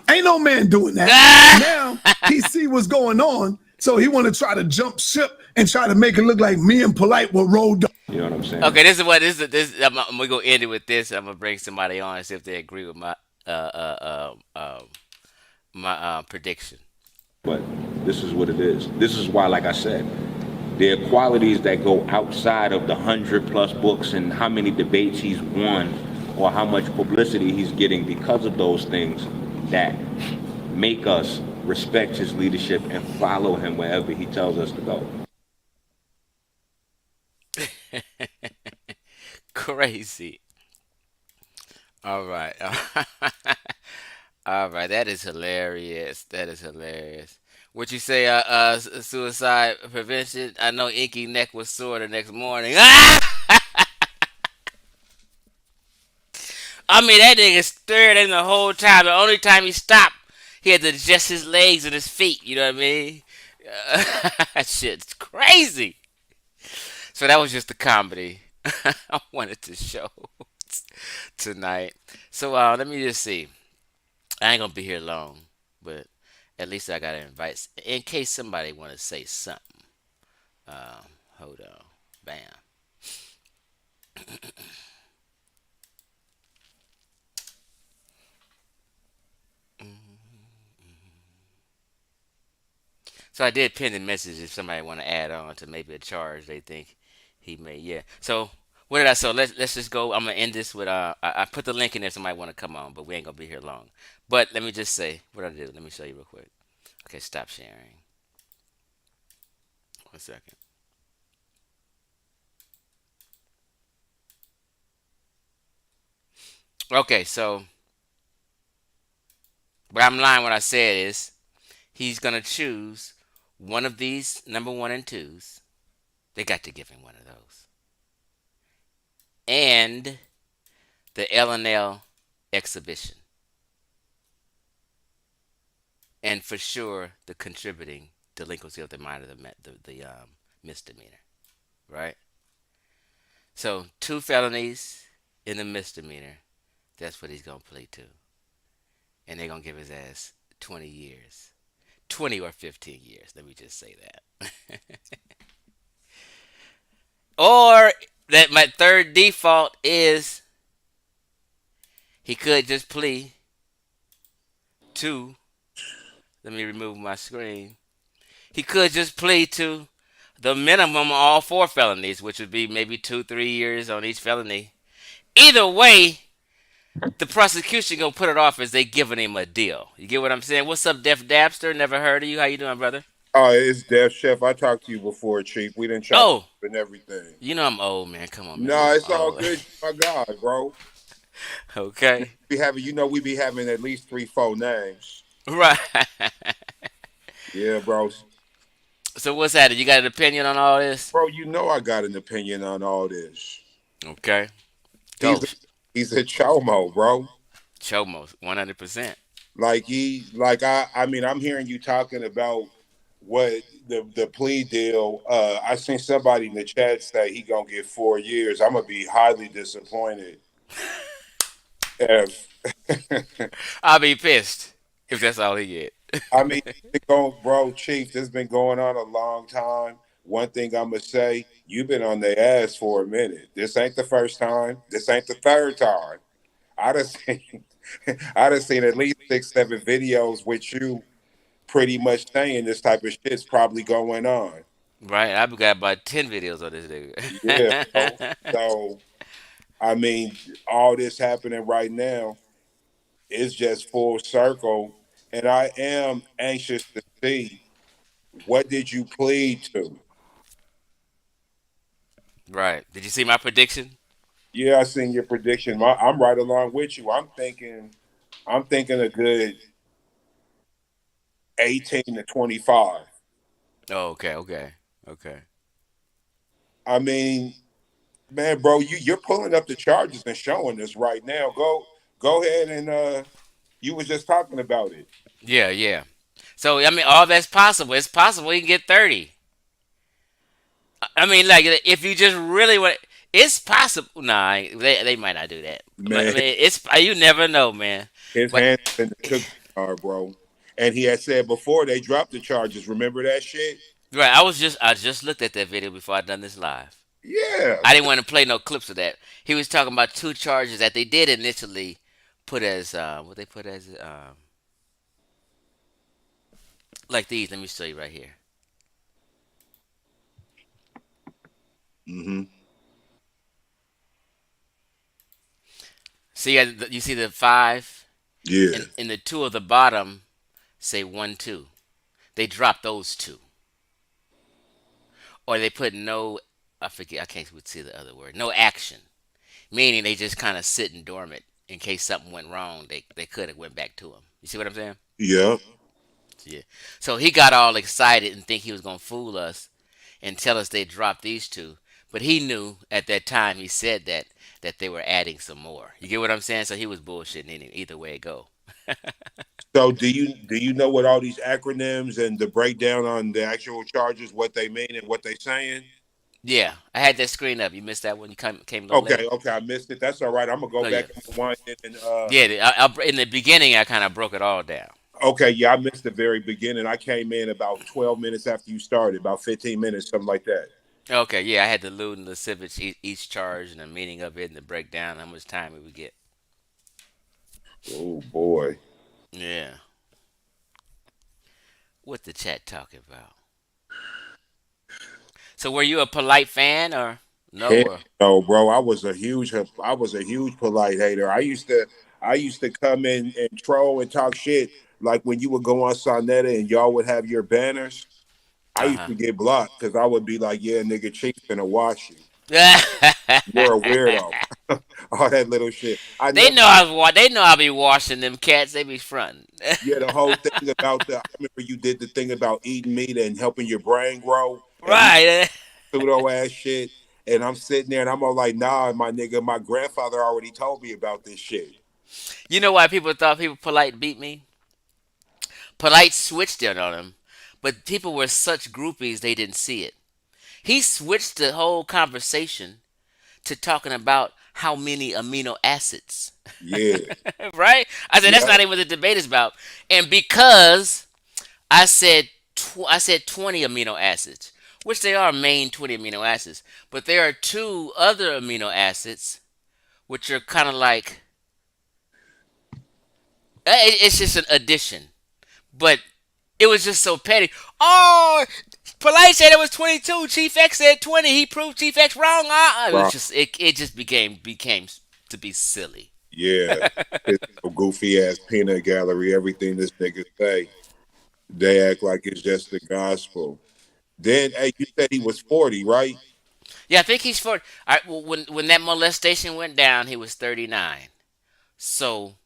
Ain't no man doing that. Now he see what's going on, so he want to try to jump ship and try to make it look like me and Polight were rolled up. You know what I'm saying? Okay, this. I'm gonna go end it with this. I'm gonna bring somebody on and see if they agree with my prediction. But this is what it is. This is why, like I said, there are qualities that go outside of the 100+ books and how many debates he's won or how much publicity he's getting because of those things that make us respect his leadership and follow him wherever he tells us to go. Crazy. All right. All right. That is hilarious. That is hilarious. What you say? Suicide prevention. I know Inky neck was sore the next morning. I mean, that nigga stared in the whole time. The only time he stopped, he had to adjust his legs and his feet. You know what I mean? That shit's crazy. So that was just the comedy I wanted to show tonight. So let me just see. I ain't gonna be here long, but at least I gotta invite in case somebody want to say something. Uh, Hold on. Bam. So I did pin the message if somebody want to add on to maybe a charge they think he may. Yeah. So what did I? So let's just go. I'm gonna end this with I put the link in there. Somebody want to come on, but we ain't gonna be here long. But let me just say what I did. Let me show you real quick. Okay, stop sharing. 1 second. Okay, so but I'm lying when I said is he's gonna choose one of these number one and twos. They got to give him one of those. And the L&L exhibition. And for sure, the contributing delinquency of the minor, the misdemeanor. Right? So, 2 felonies in the misdemeanor. That's what he's going to plead to. And they're going to give his ass 20 years. 20 or 15 years. Let me just say that. Or that my third default is he could just plea to, let me remove my screen. He could just plead to the minimum of all 4 felonies, which would be maybe 2, 3 years on each felony. Either way, the prosecution gonna put it off as they giving him a deal. You get what I'm saying? What's up, Def Dabster? Never heard of you. How you doing, brother? It's Dev Chef. I talked to you before, Chief. We didn't chop Oh, and everything. you know I'm old, man. Come on, man. You No, know it's I'm all old. good. My God, bro. Okay. We having, we be having at least 3, 4 names. Right. Yeah, bro. So what's that? You got an opinion on all this? Bro, I got an opinion on all this. Okay. Go. He's a, he's a chomo, bro. Chomo, 100%. I mean, I'm hearing you talking about what the plea deal. I seen somebody in the chat say he gonna get 4 years. I'm gonna be highly disappointed if I'll be pissed if that's all he get. I mean, bro, Chief, this has been going on a long time. One thing I'm gonna say, you've been on their ass for a minute. This ain't the first time. This ain't the third time. I done seen I done seen at least 6, 7 videos with you pretty much saying this type of shit's probably going on. Right? I've got about 10 videos on this Yeah, bro. nigga. So I mean, all this happening right now is just full circle, and I am anxious to see what did you plead to. Right. Did you see my prediction? Yeah, I seen your prediction. I'm right along with you. I'm thinking a good 18 to 25. Oh, okay, okay, okay. I mean, man, bro, you're pulling up the charges and showing us right now. Go ahead and you was just talking about it. Yeah, yeah. So I mean, all that's possible. It's possible he can get 30. I mean, like if you just really want, it's possible. Nah, they might not do that. But I Man, mean, it's you never know, man. his But hands in the cookie jar, bro. And he had said before they dropped the charges. Remember that shit? right, I just looked at that video before I done this live. Yeah. I didn't want to play no clips of that. He was talking about two charges that they did initially put as what they put as like these. Let me show you right here. Hmm. See, you see the five, Yeah. and the two of the bottom say 1 2. They dropped those two, or they put no. I forget. I can't see the other word. No action, meaning they just kind of sitting dormant in case something went wrong. They could have went back to him. You see what I'm saying? Yeah. Yeah. So he got all excited and think he was gonna fool us and tell us they dropped these two. But he knew at that time he said that they were adding some more. You get what I'm saying? So he was bullshitting either way it go. So do you know what all these acronyms and the breakdown on the actual charges, what they mean and what they saying? Yeah, I had that screen up. You missed that one. You came a little late. Okay, okay, I missed it. That's all right. I'm gonna go Oh yeah, back and rewind it and yeah. In the beginning, I kind of broke it all down. okay, yeah, I missed the very beginning. I came in about 12 minutes after you started, about 15 minutes, something like that. Okay, yeah, I had the loot and the civics, each charge and the meaning of it and the breakdown, how much time it would get. Oh boy. Yeah, what the chat talking about? So, were you a polite fan or no? Hell Or no, bro. I was a huge polite hater. I used to come in and troll and talk shit like when you would go on Sonetta and y'all would have your banners. I uh used huh. to get blocked because I would be like, "Yeah, nigga, Chief's gonna wash you. You're a weirdo." All that little shit. I They never. know They know I be washing them cats. They be fronting. Yeah, the whole thing about the. I remember you did the thing about eating meat and helping your brain grow, and you Right. pseudo ass shit. And I'm sitting there and I'm all like, "Nah, my nigga, my grandfather already told me about this shit." You know why people thought people polite beat me? Polite switched it on him, but people were such groupies they didn't see it. He switched the whole conversation to talking about how many amino acids. Yeah, Right? I said that's yeah. not even what the debate is about. And because I said I said 20 amino acids, which they are main 20 amino acids, but there are two other amino acids which are kind of like it's just an addition. But it was just so petty. Oh, Polight said it was 22. Chief X said 20. He proved Chief X wrong. It was Right. just it just became to be silly. Yeah. His little goofy ass peanut gallery, everything this nigga say, they act like it's just the gospel. Then, hey, you said he was 40, right? Yeah, I think he's 40. Well, when that molestation went down, he was 39. So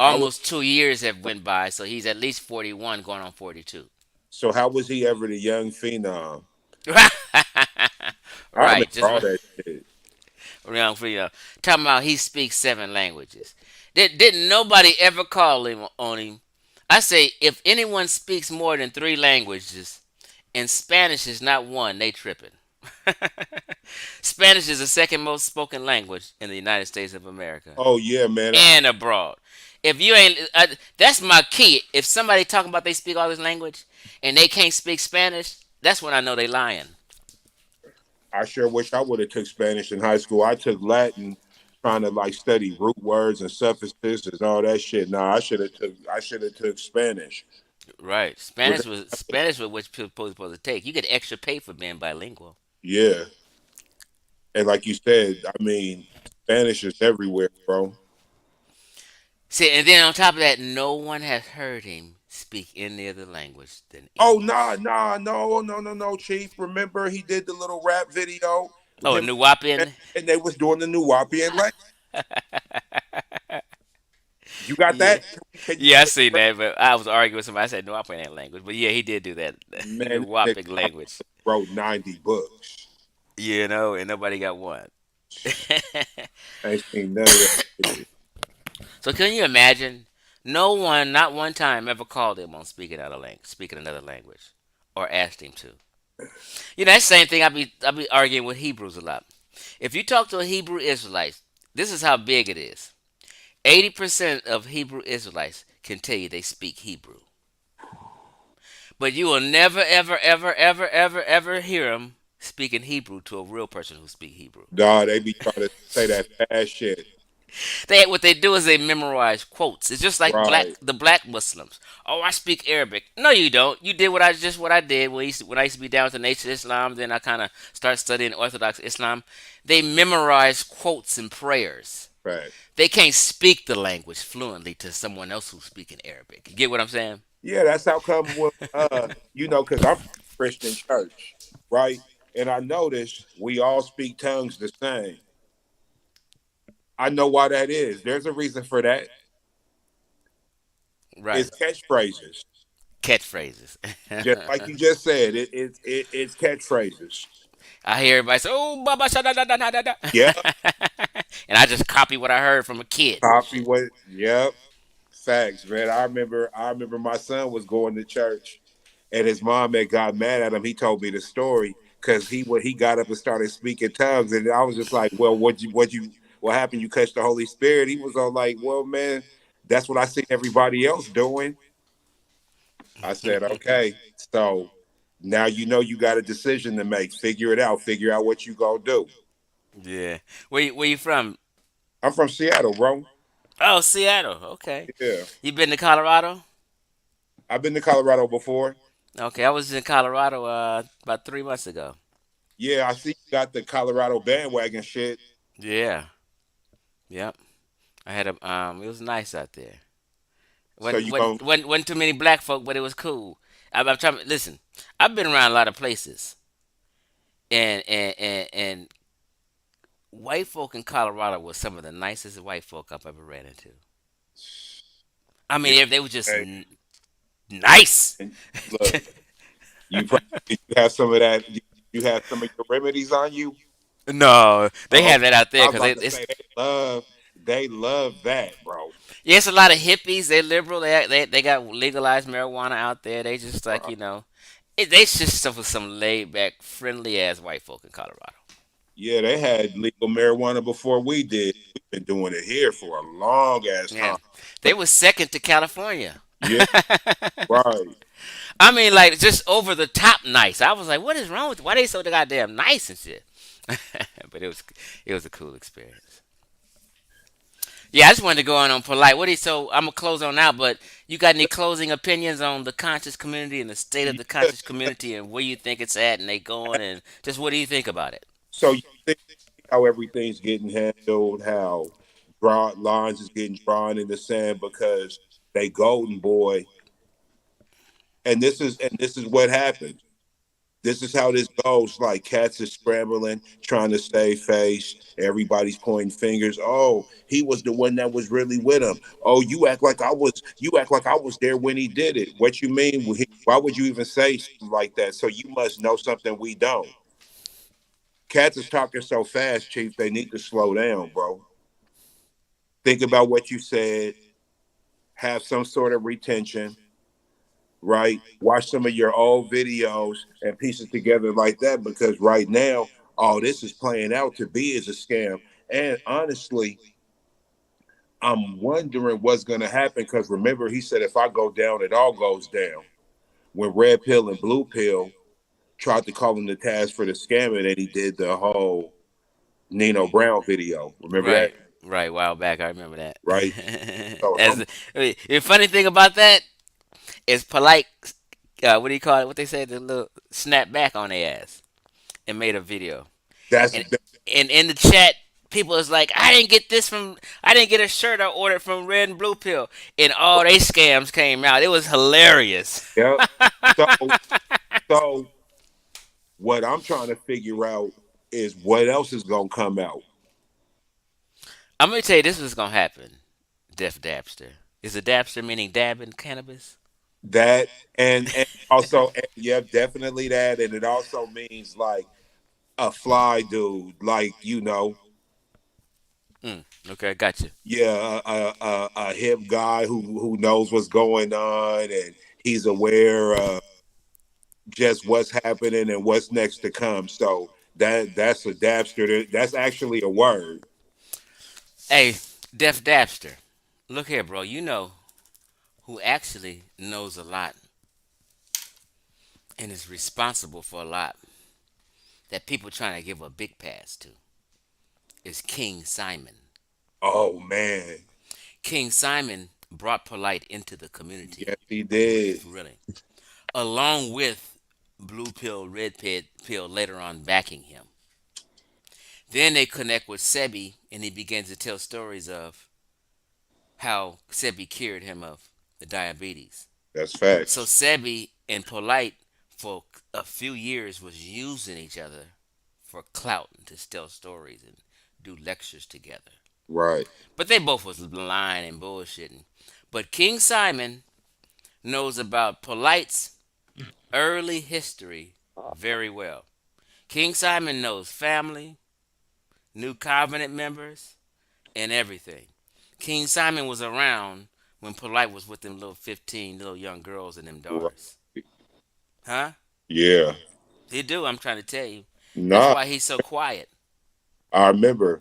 How was almost 2 years have went by. So he's at least 41, going on 42. so? How was he ever the young phenom? I remember Right. Just all that shit. around for you. Talking about he speaks 7 languages. Didn't nobody ever call him on him? I say if anyone speaks more than 3 languages and Spanish is not one, they tripping. Spanish is the second most spoken language in the United States of America Oh yeah, man. and abroad. If you ain't, that's my key. If somebody talking about they speak all this language and they can't speak Spanish, that's when I know they lying. I sure wish I would have took Spanish in high school. I took Latin trying to like study root words and suffixes and all that shit. Nah, I should have took Spanish. Right. With Spanish was what you're supposed to take. You get extra pay for being bilingual. yeah, and like you said, I mean, Spanish is everywhere, bro. See, and then on top of that, no one has heard him speak any other language than Oh English. nah, nah, no, Chief. Remember he did the little rap video with Oh, him, New Wapian. and they was doing the New Wapian language. You got Yeah, that? Can you yeah, I play? seen that, but I was arguing with somebody. I said, "No, I play that language." But yeah, he did do that, Man, New this Wapic nigga language. wrote 90 books. And nobody got one. I ain't seen none of that shit. So can you imagine? No one, not one time, ever called him on speaking another language, or asked him to. That same thing. I be arguing with Hebrews a lot. If you talk to a Hebrew Israelite, this is how big it is. 80% of Hebrew Israelites can tell you they speak Hebrew, but you will never, ever, ever, ever, ever, ever hear them speaking Hebrew to a real person who speak Hebrew. Dog, they be trying to say that fast shit. What they do is they memorize quotes. It's just like Right, the black Muslims. Oh, I speak Arabic. No, you don't. You did what I did when I used to be down with the Nation of Islam. Then I kind of start studying Orthodox Islam. They memorize quotes and prayers. right. They can't speak the language fluently to someone else who's speaking Arabic. You get what I'm saying? Yeah, that's how come when because I'm from a Christian church, right? And I notice we all speak tongues the same. I know why that is. There's a reason for that. Right. It's catchphrases. Catchphrases. Just like you just said, it's catchphrases. I hear everybody say, "Oh, Baba sha da da da da da," da." Yeah, And I just copy what I heard from a kid. copy what. Yep, facts, man. I remember my son was going to church, and his mom had got mad at him. He told me the story because he got up and started speaking tongues, and I was just like, "Well, what happened? You catch the Holy Spirit?" He was all like, "Well, man, that's what I see everybody else doing." I said, "Okay, so now you know you got a decision to make. Figure it out. Figure out what you gonna do." Yeah. Where you from? I'm from Seattle, bro. Oh, Seattle. Okay. Yeah, You been to Colorado? I've been to Colorado before. Okay, I was in Colorado about 3 months ago. Yeah, I see you got the Colorado bandwagon shit. Yeah. Yep. I had a It was nice out there. So you going Wasn't too many black folk, but it was cool. I'm trying to listen. I've been around a lot of places, and white folk in Colorado were some of the nicest white folk I've ever ran into. I yeah, mean, they were just hey, nice. and look, you probably you have some of that. You have some of your remedies on you. No, they Oh, have that out there I was because about to it's say they love that, bro. yeah, it's a lot of hippies. They liberal. They got legalized marijuana out there. They just like they just some laid back, friendly ass white folk in Colorado. Yeah, they had legal marijuana before we did. We've been doing it here for a long ass Yeah, time. they was second to California. Yeah, right. I mean, like just over the top nice. I was like, what is wrong with? Why they so goddamn nice and shit? But it was a cool experience. Yeah, I just wanted to go on Polite. So I'm gonna close on out, but you got any closing opinions on the conscious community and the state of the Yeah. conscious community and where you think it's at and they going and just what do you think about it? So you think how everything's getting handled, how draw lines is getting drawn in the sand because they golden boy, and this is what happens. This is how this goes. Like cats are scrambling, trying to save face. Everybody's pointing fingers. Oh, he was the one that was really with him. Oh, you act like I was. You act like I was there when he did it. What you mean? Why would you even say something like that? So you must know something we don't. Cats is talking so fast, Chief. They need to slow down, bro. Think about what you said. Have some sort of retention, right? Watch some of your old videos and piece it together like that because right now, all this is playing out to be is a scam. And honestly, I'm wondering what's going to happen because remember, he said if I go down, it all goes down. When Red Pill and Blue Pill tried to call him the task for the scamming, and he did the whole Nino Brown video. Remember that? Right. Right, a while back, I remember that. right? So As the funny thing about that is polite. What do you call it? What they say? The little snap back on their ass and made a video. that's And in the chat, people is like, I didn't get a shirt I ordered from Red and Blue Pill, and all they scams came out. It was hilarious. yep. So so what I'm trying to figure out is what else is gonna come out. I'm gonna tell you this is gonna happen. Def Dabster. Is a Dabster meaning dabbing cannabis? That and also and, yeah, definitely that, and it also means like a fly dude, like Mm, okay, gotcha. yeah, a hip guy who knows what's going on and he's aware of just what's happening and what's next to come. So that's a dapster. That's actually a word. Hey, Def Dabster. Look here, bro. You know who actually knows a lot and is responsible for a lot that people trying to give a big pass to is King Simon. Oh man, King Simon brought Polight into the community, yes he did. really, along with Blue Pill, Pill later on backing him. Then they connect with Sebi, and he begins to tell stories of how Sebi cured him of the diabetes. That's So facts. Sebi and Polite for a few years was using each other for clout and to tell stories and do lectures together. Right. But they both was lying and bullshitting. But King Simon knows about Polite's early history very well. King Simon knows family, new covenant members, and everything. King Simon was around when Polite was with them little 15 little young girls and them Right. daughters. Huh? Yeah. He do, I'm trying to tell you. That's Nah, why he's so quiet. I remember.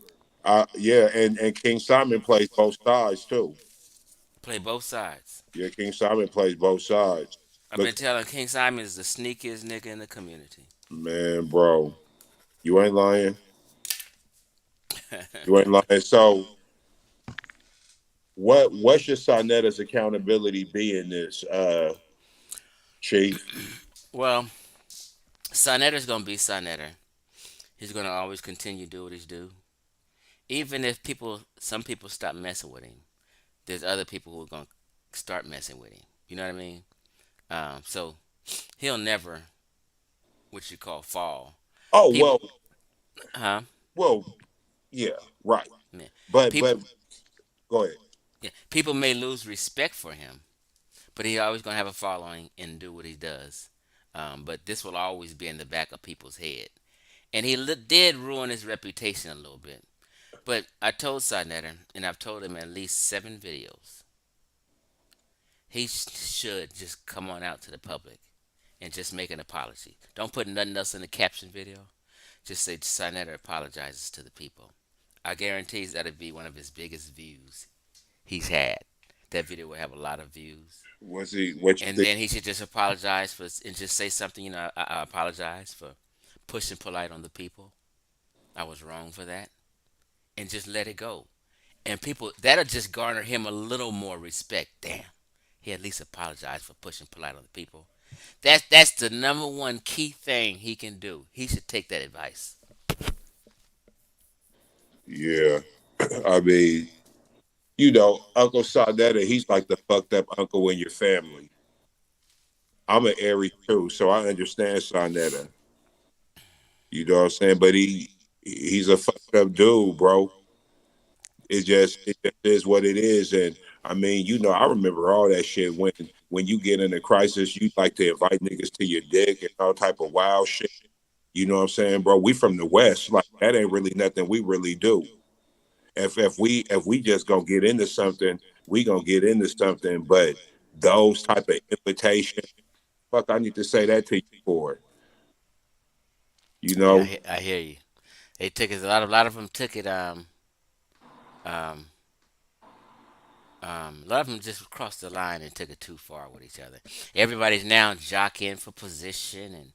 Yeah, and King Simon plays both sides too. Play both sides. Yeah, King Simon plays both sides. I've Look, been telling King Simon is the sneakiest nigga in the community. man, bro, you ain't lying. You ain't lying. So what should Sonetta's accountability be in this, Chief? Well, Sonetter's gonna be Sonetter. He's gonna always continue to do what he's do. Even if some people stop messing with him, there's other people who are gonna start messing with him. You know what I mean? So he'll never, what you call, fall. Oh People, well, huh? well, yeah, right. Yeah. But People, go ahead. yeah. People may lose respect for him, but he always gonna have a following and do what he does. But this will always be in the back of people's head, and did ruin his reputation a little bit. But I told Sinetter, and I've told him at least 7 videos, he should just come on out to the public and just make an apology. Don't put nothing else in the caption video. Just say Sinetter apologizes to the people. I guarantee that'll be one of his biggest views he's had. That video will have a lot of views. What's he? What you And think? then he should just apologize for and just say something. I apologize for pushing Polite on the people. I was wrong for that, and just let it go. And people that'll just garner him a little more respect. Damn, he at least apologized for pushing Polite on the people. That's the number one key thing he can do. He should take that advice. Yeah, I mean, Uncle Sonetta, he's like the fucked up uncle in your family. I'm an Aries too, so I understand Sonetta. You know what I'm saying? But he's a fucked up dude, bro. It just is what it is. And I mean, I remember all that shit when you get in a crisis, you like to invite niggas to your dick and all type of wild shit. You know what I'm saying, bro? We from the West. Like that ain't really nothing we really do. If we just gonna get into something, we gonna get into something. But those type of invitations, fuck, I need to say that to you for it. You Yeah, know, I hear you. They took it. A lot of them took it. Um, a lot of them just crossed the line and took it too far with each other. Everybody's now jockeying for position and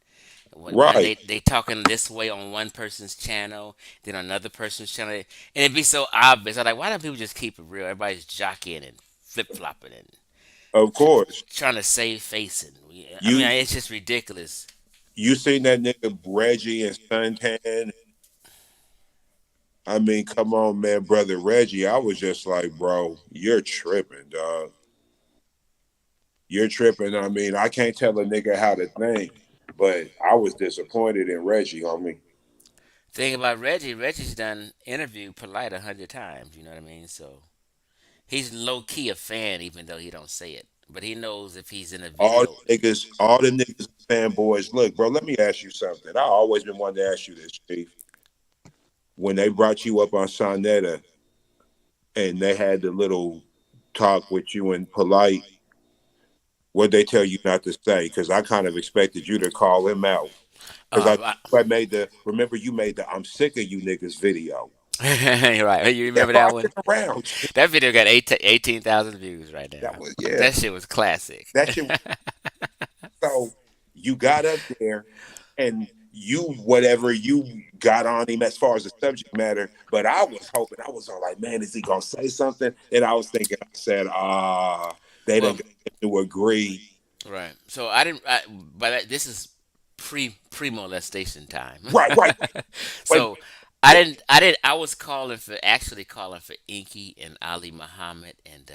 when Right. they talking this way on one person's channel, then on another person's channel, and it'd be so obvious. I'm like, why don't people just keep it real? Everybody's jockeying and flip flopping and Of course. trying to save face, and I mean, You it's just ridiculous. you seen that nigga Reggie and Suntan? I mean, come on, man, brother Reggie. I was just like, bro, you're tripping, dog. You're tripping. I mean, I can't tell a nigga how to think, but I was disappointed in Reggie, homie. Thing about Reggie, Reggie's done interviewed Polite 100 times. You know what I mean? So he's low key a fan, even though he don't say it. But he knows if he's in a video. All the niggas, fanboys. Look, bro, let me ask you something. I always been wanting to ask you this, Chief. When they brought you up on Sonetta and they had the little talk with you and Polite, what they tell you not to say? Because I kind of expected you to call him out. Because I, I made the remember you made the "I'm sick of you niggas" video. You're right. You Yeah, remember bro, that I've one? been around. That video got 18,000 views right That now. was yeah. That shit was classic. That shit. So you got up there and you whatever you got on him as far as the subject matter, but I was hoping I was all like, man, is he gonna say something? And I was thinking, I said, they Well, didn't to agree. right. So I didn't. But this is pre molestation time. Right. But So I didn't. I didn't. I was calling for actually calling for Inky and Ali Muhammad and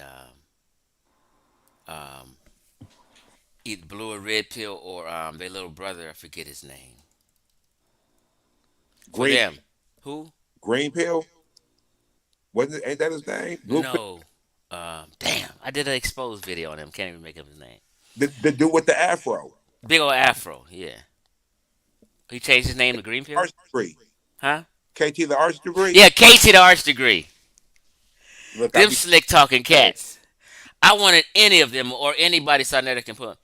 um, either blue or red pill or their little brother. I forget his name. For green them, who? green pill wasn't it, ain't that his name? Blue pill, No. Damn. I did an exposed video on him. Can't even make up his name. the dude with the afro, Big old afro. Yeah. He changed his name to Green Pill. arts degree, Huh? KT the arts degree. Yeah, Casey the Arch Degree. Look, I Them be slick talking cats. I wanted any of them or anybody Sarnetta can put.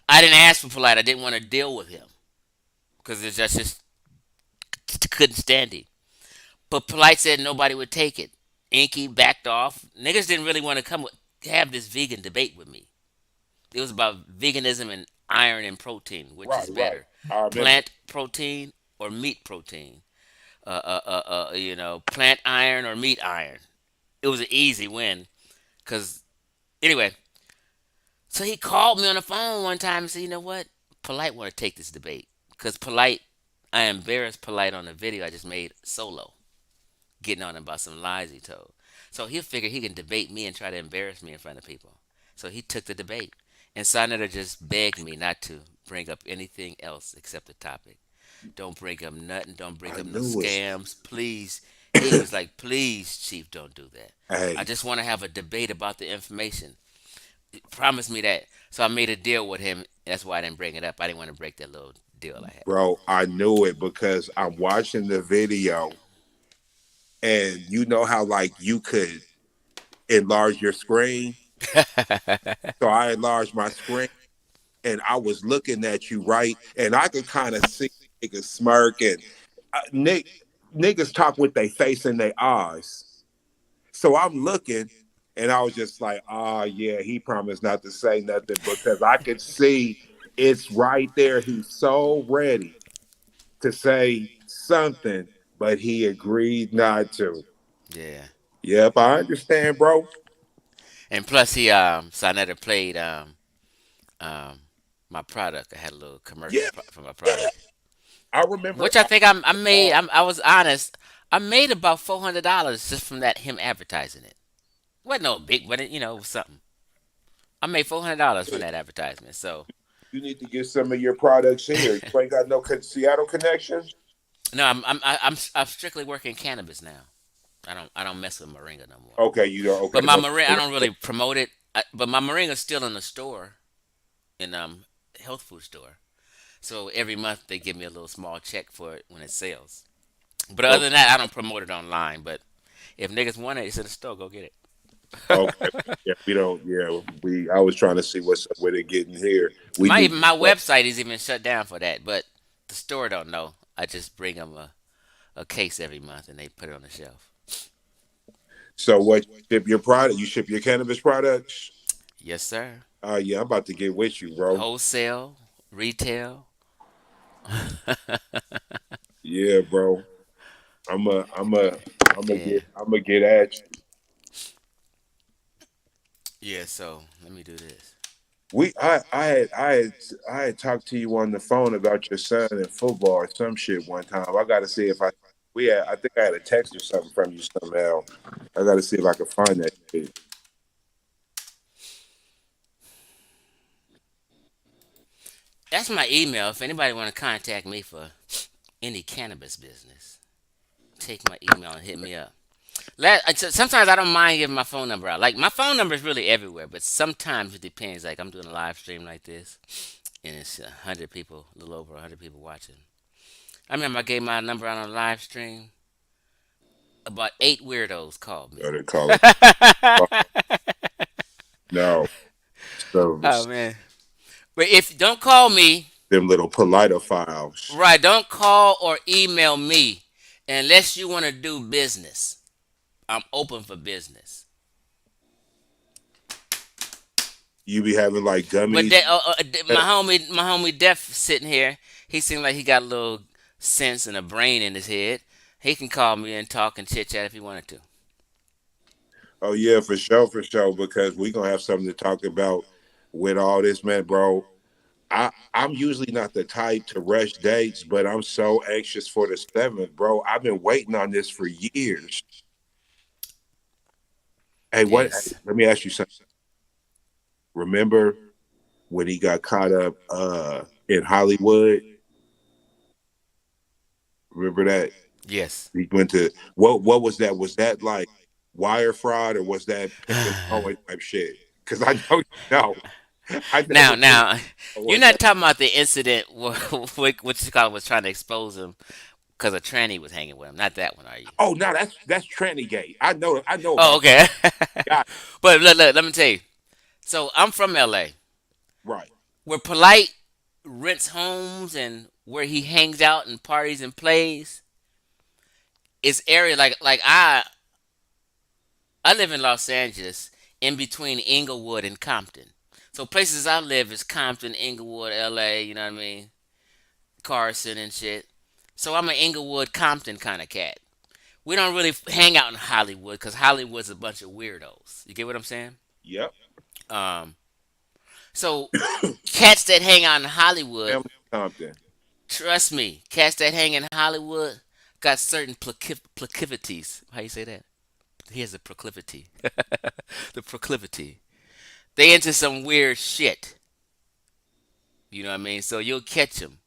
I didn't ask for Polite. I didn't want to deal with him because it's just couldn't stand him. But Polite said nobody would take it. Inky backed off. Niggas didn't really want to have this vegan debate with me. It was about veganism and iron and protein, which is right. better, I remember. plant protein or meat protein. Plant iron or meat iron. It was an easy win. Cause anyway, so he called me on the phone one time and said, "You know what? Polite want to take this debate because Polite, I embarrassed Polite on the video I just made solo, getting on him about some lies he told. So he'll figure he can debate me and try to embarrass me in front of people. So he took the debate, and Sonetta just begged me not to bring up anything else except the topic. Don't bring up nothing. Don't bring I up no knew it. scams, please. He was like, please, Chief, don't do that. I Hey, just want to have a debate about the information. Promise me that. So I made a deal with him. That's why I didn't bring it up. I didn't want to break that little deal I bro, I knew it because I'm watching the video, and you know how like you could enlarge your screen. had. So I enlarged my screen, and I was looking at you right, and I could kind of see niggas smirk and niggas talk with their face and their eyes. So I'm looking, and I was just like, yeah, he promised not to say nothing because I could see it's right there. He's so ready to say something, but he agreed not to. Yeah. Yep, I understand, bro. And plus he Sonetta played um my product. I had a little commercial Yeah, for my yeah. product. I remember. Which I think I made I was honest. I made about $400 just from that him advertising it. Wasn't no big but it was something. I made $400 from that advertisement. So You need to get some of your products here. You ain't got no Seattle connection. no, I'm strictly working cannabis now. I don't mess with moringa no more. Okay, you don't. Okay, But my no. moringa I don't really promote it. But my moringa's still in the store in health food store. So every month they give me a little small check for it when it sells. But other than that, I don't promote it online. But if niggas want it, it's in the store. Go get it. Okay, yeah, we don't. Yeah, we. I was trying to see what's up with it getting here. We My do. my website is even shut down for that. But the store don't know. I just bring them a case every month and they put it on the shelf. So what? Ship your product? You ship your cannabis products? Yes, sir. Yeah, I'm about to get with you, bro. Wholesale, retail. Yeah, bro. I'm a, I'm a, Yeah. I'm gonna get at you. Yeah, so let me do this. I had talked to you on the phone about your son in football or some shit one time. I got to see if I think I had a text or something from you somehow. I got to see if I can find that shit. That's my email. If anybody want to contact me for any cannabis business, take my email and hit me up. Sometimes I don't mind giving my phone number out. Like my phone number is really everywhere, but sometimes it depends. Like I'm doing a live stream like this, and it's 100 people, a little over 100 people watching. I remember I gave my number out on a live stream. About 8 weirdos called me. Or they call it. No, so Oh man! But if don't call me, them little politer files. right? Don't call or email me unless you want to do business. I'm open for business. You be having like But gummies. my homie Def sitting here. He seemed like he got a little sense and a brain in his head. He can call me and talk and chit chat if he wanted to. Oh yeah, for sure. Because we gonna have something to talk about with all this, man, bro. I'm usually not the type to rush dates, but I'm so anxious for the seventh, bro. I've been waiting on this for years. Hey, what? Hey, Yes, let me ask you something. Remember when he got caught up in Hollywood? Remember that yes. he went to what was that? Was that like wire fraud or was that pimping Owen type shit? Because I don't know. I Now, never knew now, you're what not that. talking about the incident where what you call it was trying to expose him because a tranny was hanging with him. Not that one, are you? Oh no, that's tranny gate. I know Oh, about okay. that. But look, let me tell you. So I'm from LA, Right. where Polite rents homes and where he hangs out and parties and plays. Is area like I live in Los Angeles, in between Inglewood and Compton. So places I live is Compton, Inglewood, LA. You know what I mean? Carson and shit. So I'm an Inglewood, Compton kind of cat. We don't really hang out in Hollywood because Hollywood's a bunch of weirdos. You get what I'm saying? Yep. Um, so cats that hang out in Hollywood, Family Compton. trust me, cats that hang in Hollywood got certain proclivities. How you say that? He has a proclivity. The proclivity. They into some weird shit. You know what I mean? So you'll catch them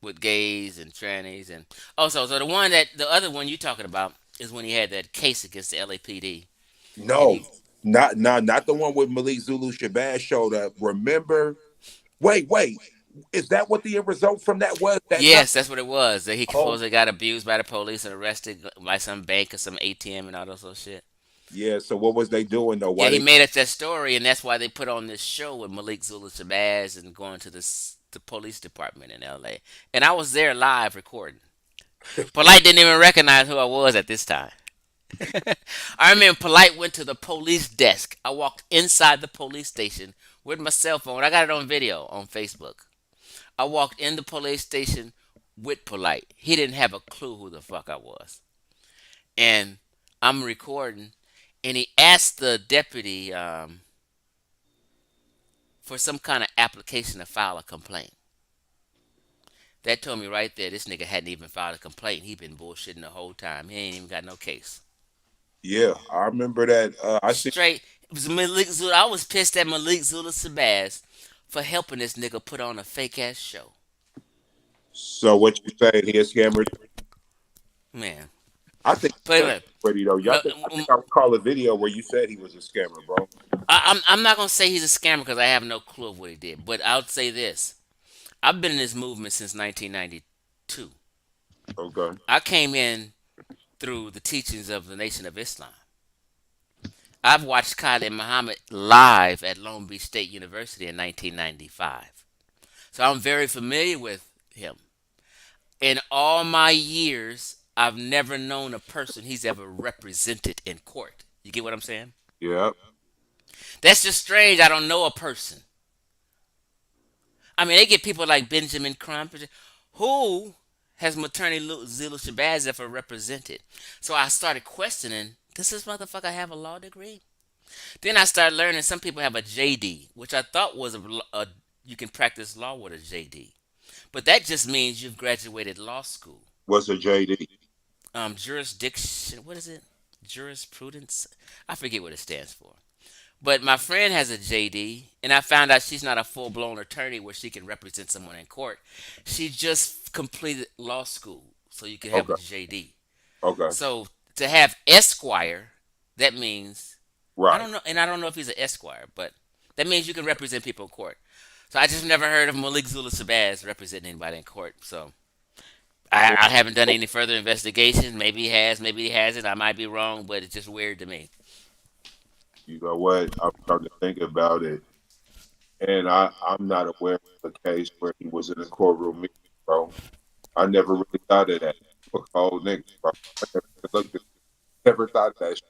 with gays and trannies and also so the other one you talking about is when he had that case against the LAPD and No, he not the one with Malik Zulu Shabazz showed up. Remember? Wait. Is that what the end result from that was that night? yes, that's what it was. That he Oh, supposedly got abused by the police and arrested by some bank or some ATM and all those little shit. yeah. So what was they doing though? Yeah, Why he they? made up that story, and that's why they put on this show with Malik Zulu Shabazz and going to the police department in LA. And I was there live recording. Polite didn't even recognize who I was at this time. I remember Polite went to the police desk. I walked inside the police station with my cell phone. I got it on video on Facebook. I walked in the police station with Polite. He didn't have a clue who the fuck I was. And I'm recording, and he asked the deputy for some kind of application to file a complaint. That told me right there this nigga hadn't even filed a complaint. He been bullshitting the whole time. He ain't even got no case. Yeah, I remember that. I see. Straight. It was Malik Zula. I was pissed at Malik Zula Sabaz for helping this nigga put on a fake ass show. So what you saying? He a scammer? Man. I think But he's ready though. no, I think I recall a video where you said he was a scammer, bro. I'm not gonna say he's a scammer because I have no clue of what he did. But I'll say this: I've been in this movement since 1992. Okay. I came in through the teachings of the Nation of Islam. I've watched Khalid Muhammad live at Long Beach State University in 1995. So I'm very familiar with him. In all my years, I've never known a person he's ever represented in court. You get what I'm saying? Yeah. That's just strange. I don't know a person. I mean, they get people like Benjamin Crump. Who has maternity Zulu Shabazz ever represented? So I started questioning. Does this motherfucker have a law degree? Then I started learning some people have a JD, which I thought was a you can practice law with a JD, but that just means you've graduated law school. What's a JD? Jurisdiction. What is it? Jurisprudence. I forget what it stands for. But my friend has a JD, and I found out she's not a full blown attorney where she can represent someone in court. She just completed law school, so you can have a Okay. JD. Okay. So to have Esquire, that means I Right. don't know, and I don't know if he's an Esquire, but that means you can represent people in court. So I just never heard of Malik Zula Sabaz representing anybody in court. So I haven't done any further investigation. Maybe he has, maybe he hasn't. I might be wrong, but it's just weird to me. You know what? I'm starting to think about it, and I'm not aware of a case where he was in a courtroom meeting, bro. I never really thought of that. Fuck old nigga, bro. I never looked at, never thought of that.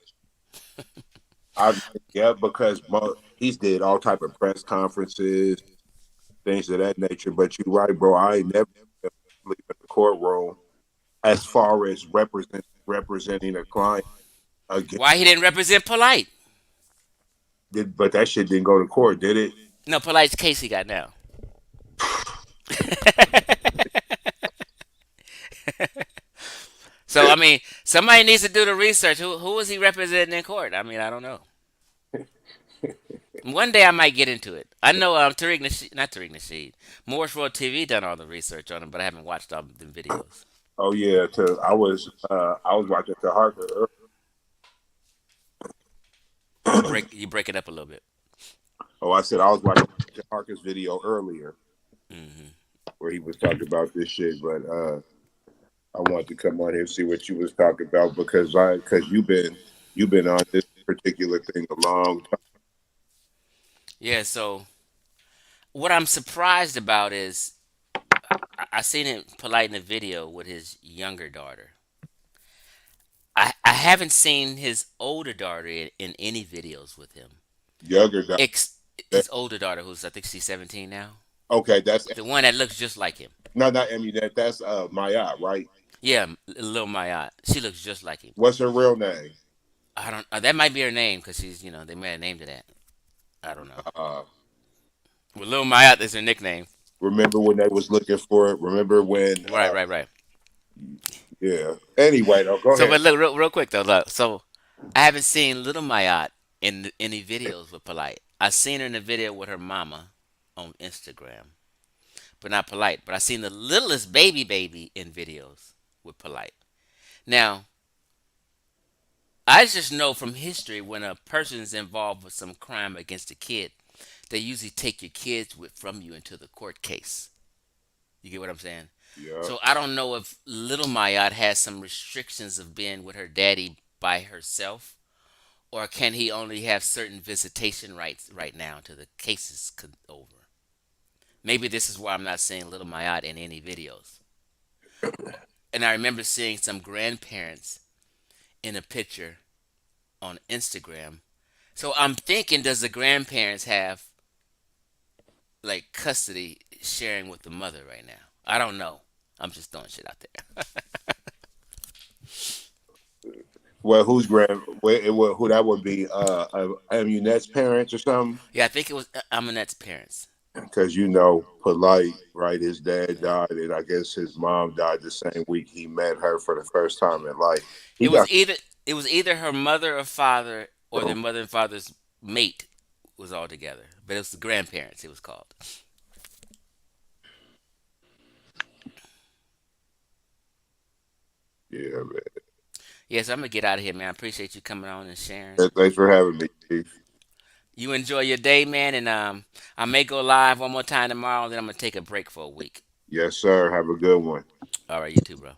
I Yeah, because he's did all type of press conferences, things of that nature. But you're right, bro. I ain't never leave in the courtroom as far as representing a client again. Why he didn't represent Polite? But that shit didn't go to court, did it? No, Polite's case he got now. So I mean, somebody needs to do the research. Who is he representing in court? I mean, I don't know. One day I might get into it. I know Tariq Nasheed, not Tariq Nasheed, Morris Road TV done all the research on him, but I haven't watched all the videos. Oh yeah, I was watching to Harker. You break it up a little bit. Oh, I said I was watching Harker's video earlier Hmm. where he was talking about this shit, but I wanted to come on here and see what you was talking about because you've been on this particular thing a long time. Yeah. So what I'm surprised about is I seen it Polite in a video with his younger daughter. I haven't seen his older daughter in any videos with him. Younger guy. Ex, his older daughter, who's I think she's 17 now, Okay, that's the one that looks just like him. no, not Emmy. That's Maya, right? Yeah, Lil Mayat. She looks just like him. What's her real name? I don't. That might be her name because she's they may have named her that. I don't know. Uh, Well, Lil Mayat is her nickname. remember when they was looking for it? Remember when? Right, right, right. Yeah. Anyway, though, go So, ahead. but look, real quick though. Look, so I haven't seen Little Mayat in any videos with Polite. I seen her in a video with her mama on Instagram, but not Polite. But I seen the littlest baby in videos with Polite. Now, I just know from history when a person is involved with some crime against a kid, they usually take your kids from you into the court case. You get what I'm saying? Yeah. So I don't know if little Mayat has some restrictions of being with her daddy by herself, or can he only have certain visitation rights right now until the case is over? Maybe this is why I'm not seeing little Mayat in any videos. And I remember seeing some grandparents in a picture on Instagram. So I'm thinking, does the grandparents have like custody sharing with the mother right now? I don't know. I'm just throwing shit out there. Well, who that would be? Amunet's parents or something? Yeah, I think it was Amanette's parents. Because Polite, right? His dad died, and I guess his mom died the same week he met her for the first time in life. He It was got either it was either her mother or father or their mother and father's mate was all together. But it was the grandparents. It was called. yeah, man. Yes, I'm gonna get out of here, man. I appreciate you coming on and sharing. Thanks for having me, Chief. You enjoy your day, man, and I may go live one more time tomorrow. Then I'm gonna take a break for a week. Yes, sir. Have a good one. All right, you too, bro.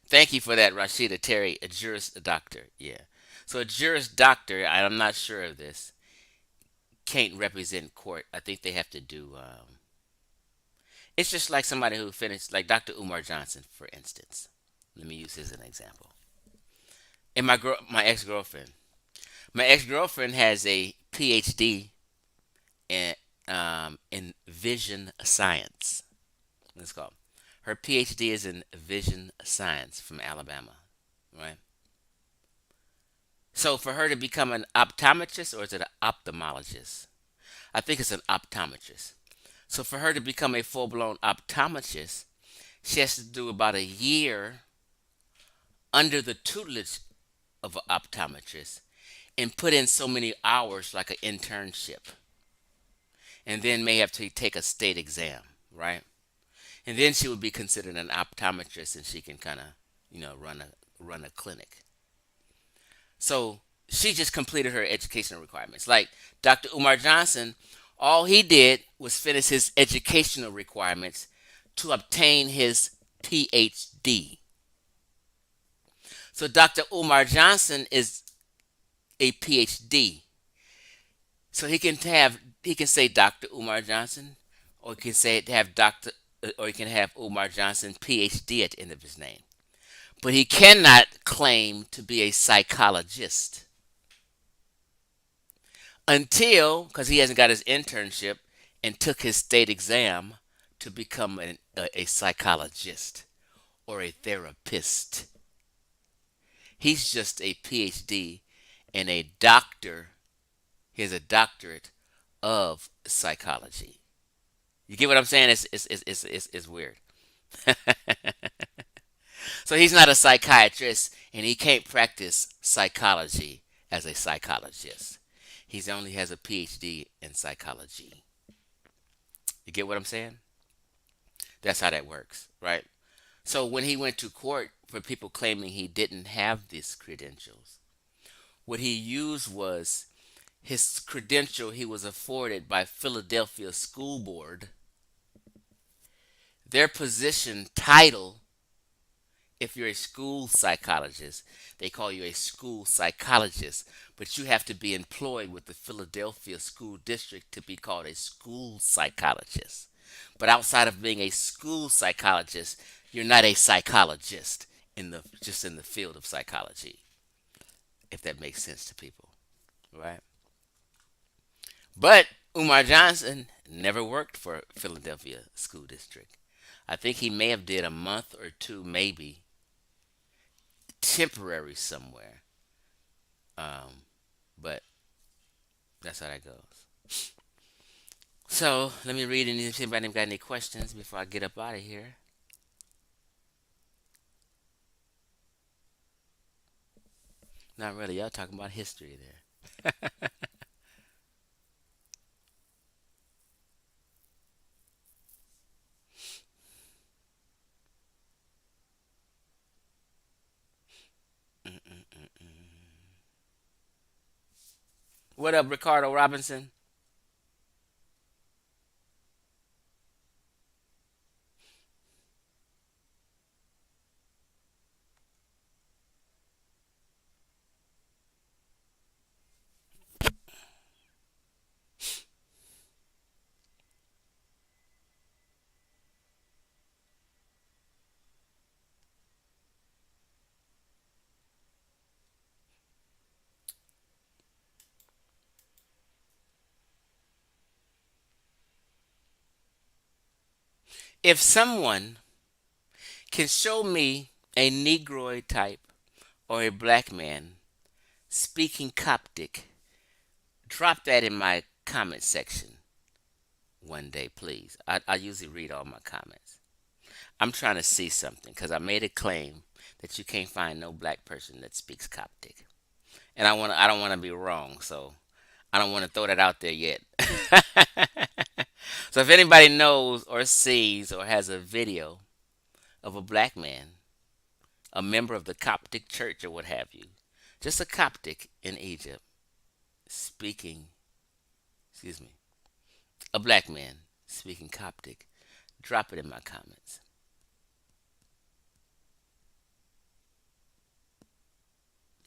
Thank you for that, Rashida Terry, a juris doctor. Yeah. So a juris doctor, I'm not sure of this, can't represent court. I think they have to do. It's just like somebody who finished, like Dr. Umar Johnson, for instance. Let me use his as an example. And my ex girlfriend has a PhD in vision science. Let's go. Her PhD is in vision science from Alabama, right? So for her to become an optometrist, or is it an ophthalmologist? I think it's an optometrist. So for her to become a full blown optometrist, she has to do about a year under the tutelage of an optometrist and put in so many hours like an internship, and then may have to take a state exam, right? And then she would be considered an optometrist, and she can kind of, run a clinic. So she just completed her educational requirements. Like Dr. Umar Johnson, all he did was finish his educational requirements to obtain his PhD. So Dr. Umar Johnson is a PhD. So he can say Dr. Umar Johnson, or he can say have Dr. or he can have Umar Johnson PhD at the end of his name. But he cannot claim to be a psychologist until, because he hasn't got his internship and took his state exam to become a psychologist or a therapist. He's just a PhD and a doctor. He has a doctorate of psychology. You get what I'm saying? It's weird. So he's not a psychiatrist, and he can't practice psychology as a psychologist. He only has a PhD in psychology. You get what I'm saying? That's how that works, right? So when he went to court for people claiming he didn't have these credentials, what he used was his credential he was afforded by Philadelphia School Board. Their position title, if you're a school psychologist, they call you a school psychologist, but you have to be employed with the Philadelphia School District to be called a school psychologist. But outside of being a school psychologist, you're not a psychologist in the field of psychology, if that makes sense to people, right? But Umar Johnson never worked for Philadelphia School District. I think he may have did a month or two, maybe temporary somewhere. But that's how that goes. So let me read and see if anybody got any questions before I get up out of here. Not really. Y'all talking about history there. What up, Ricardo Robinson? If someone can show me a Negroid type or a black man speaking Coptic, drop that in my comment section one day, please. I usually read all my comments. I'm trying to see something because I made a claim that you can't find no black person that speaks Coptic, and I don't want to be wrong, so I don't want to throw that out there yet. So if anybody knows or sees or has a video of a black man, a member of the Coptic church or what have you, just a Coptic in Egypt speaking, excuse me, a black man speaking Coptic, drop it in my comments.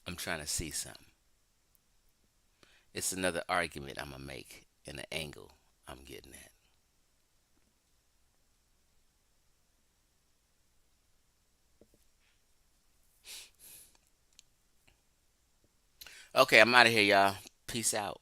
I'm trying to see something. It's another argument I'm going to make in the angle I'm getting at. Okay, I'm out of here, y'all. Peace out.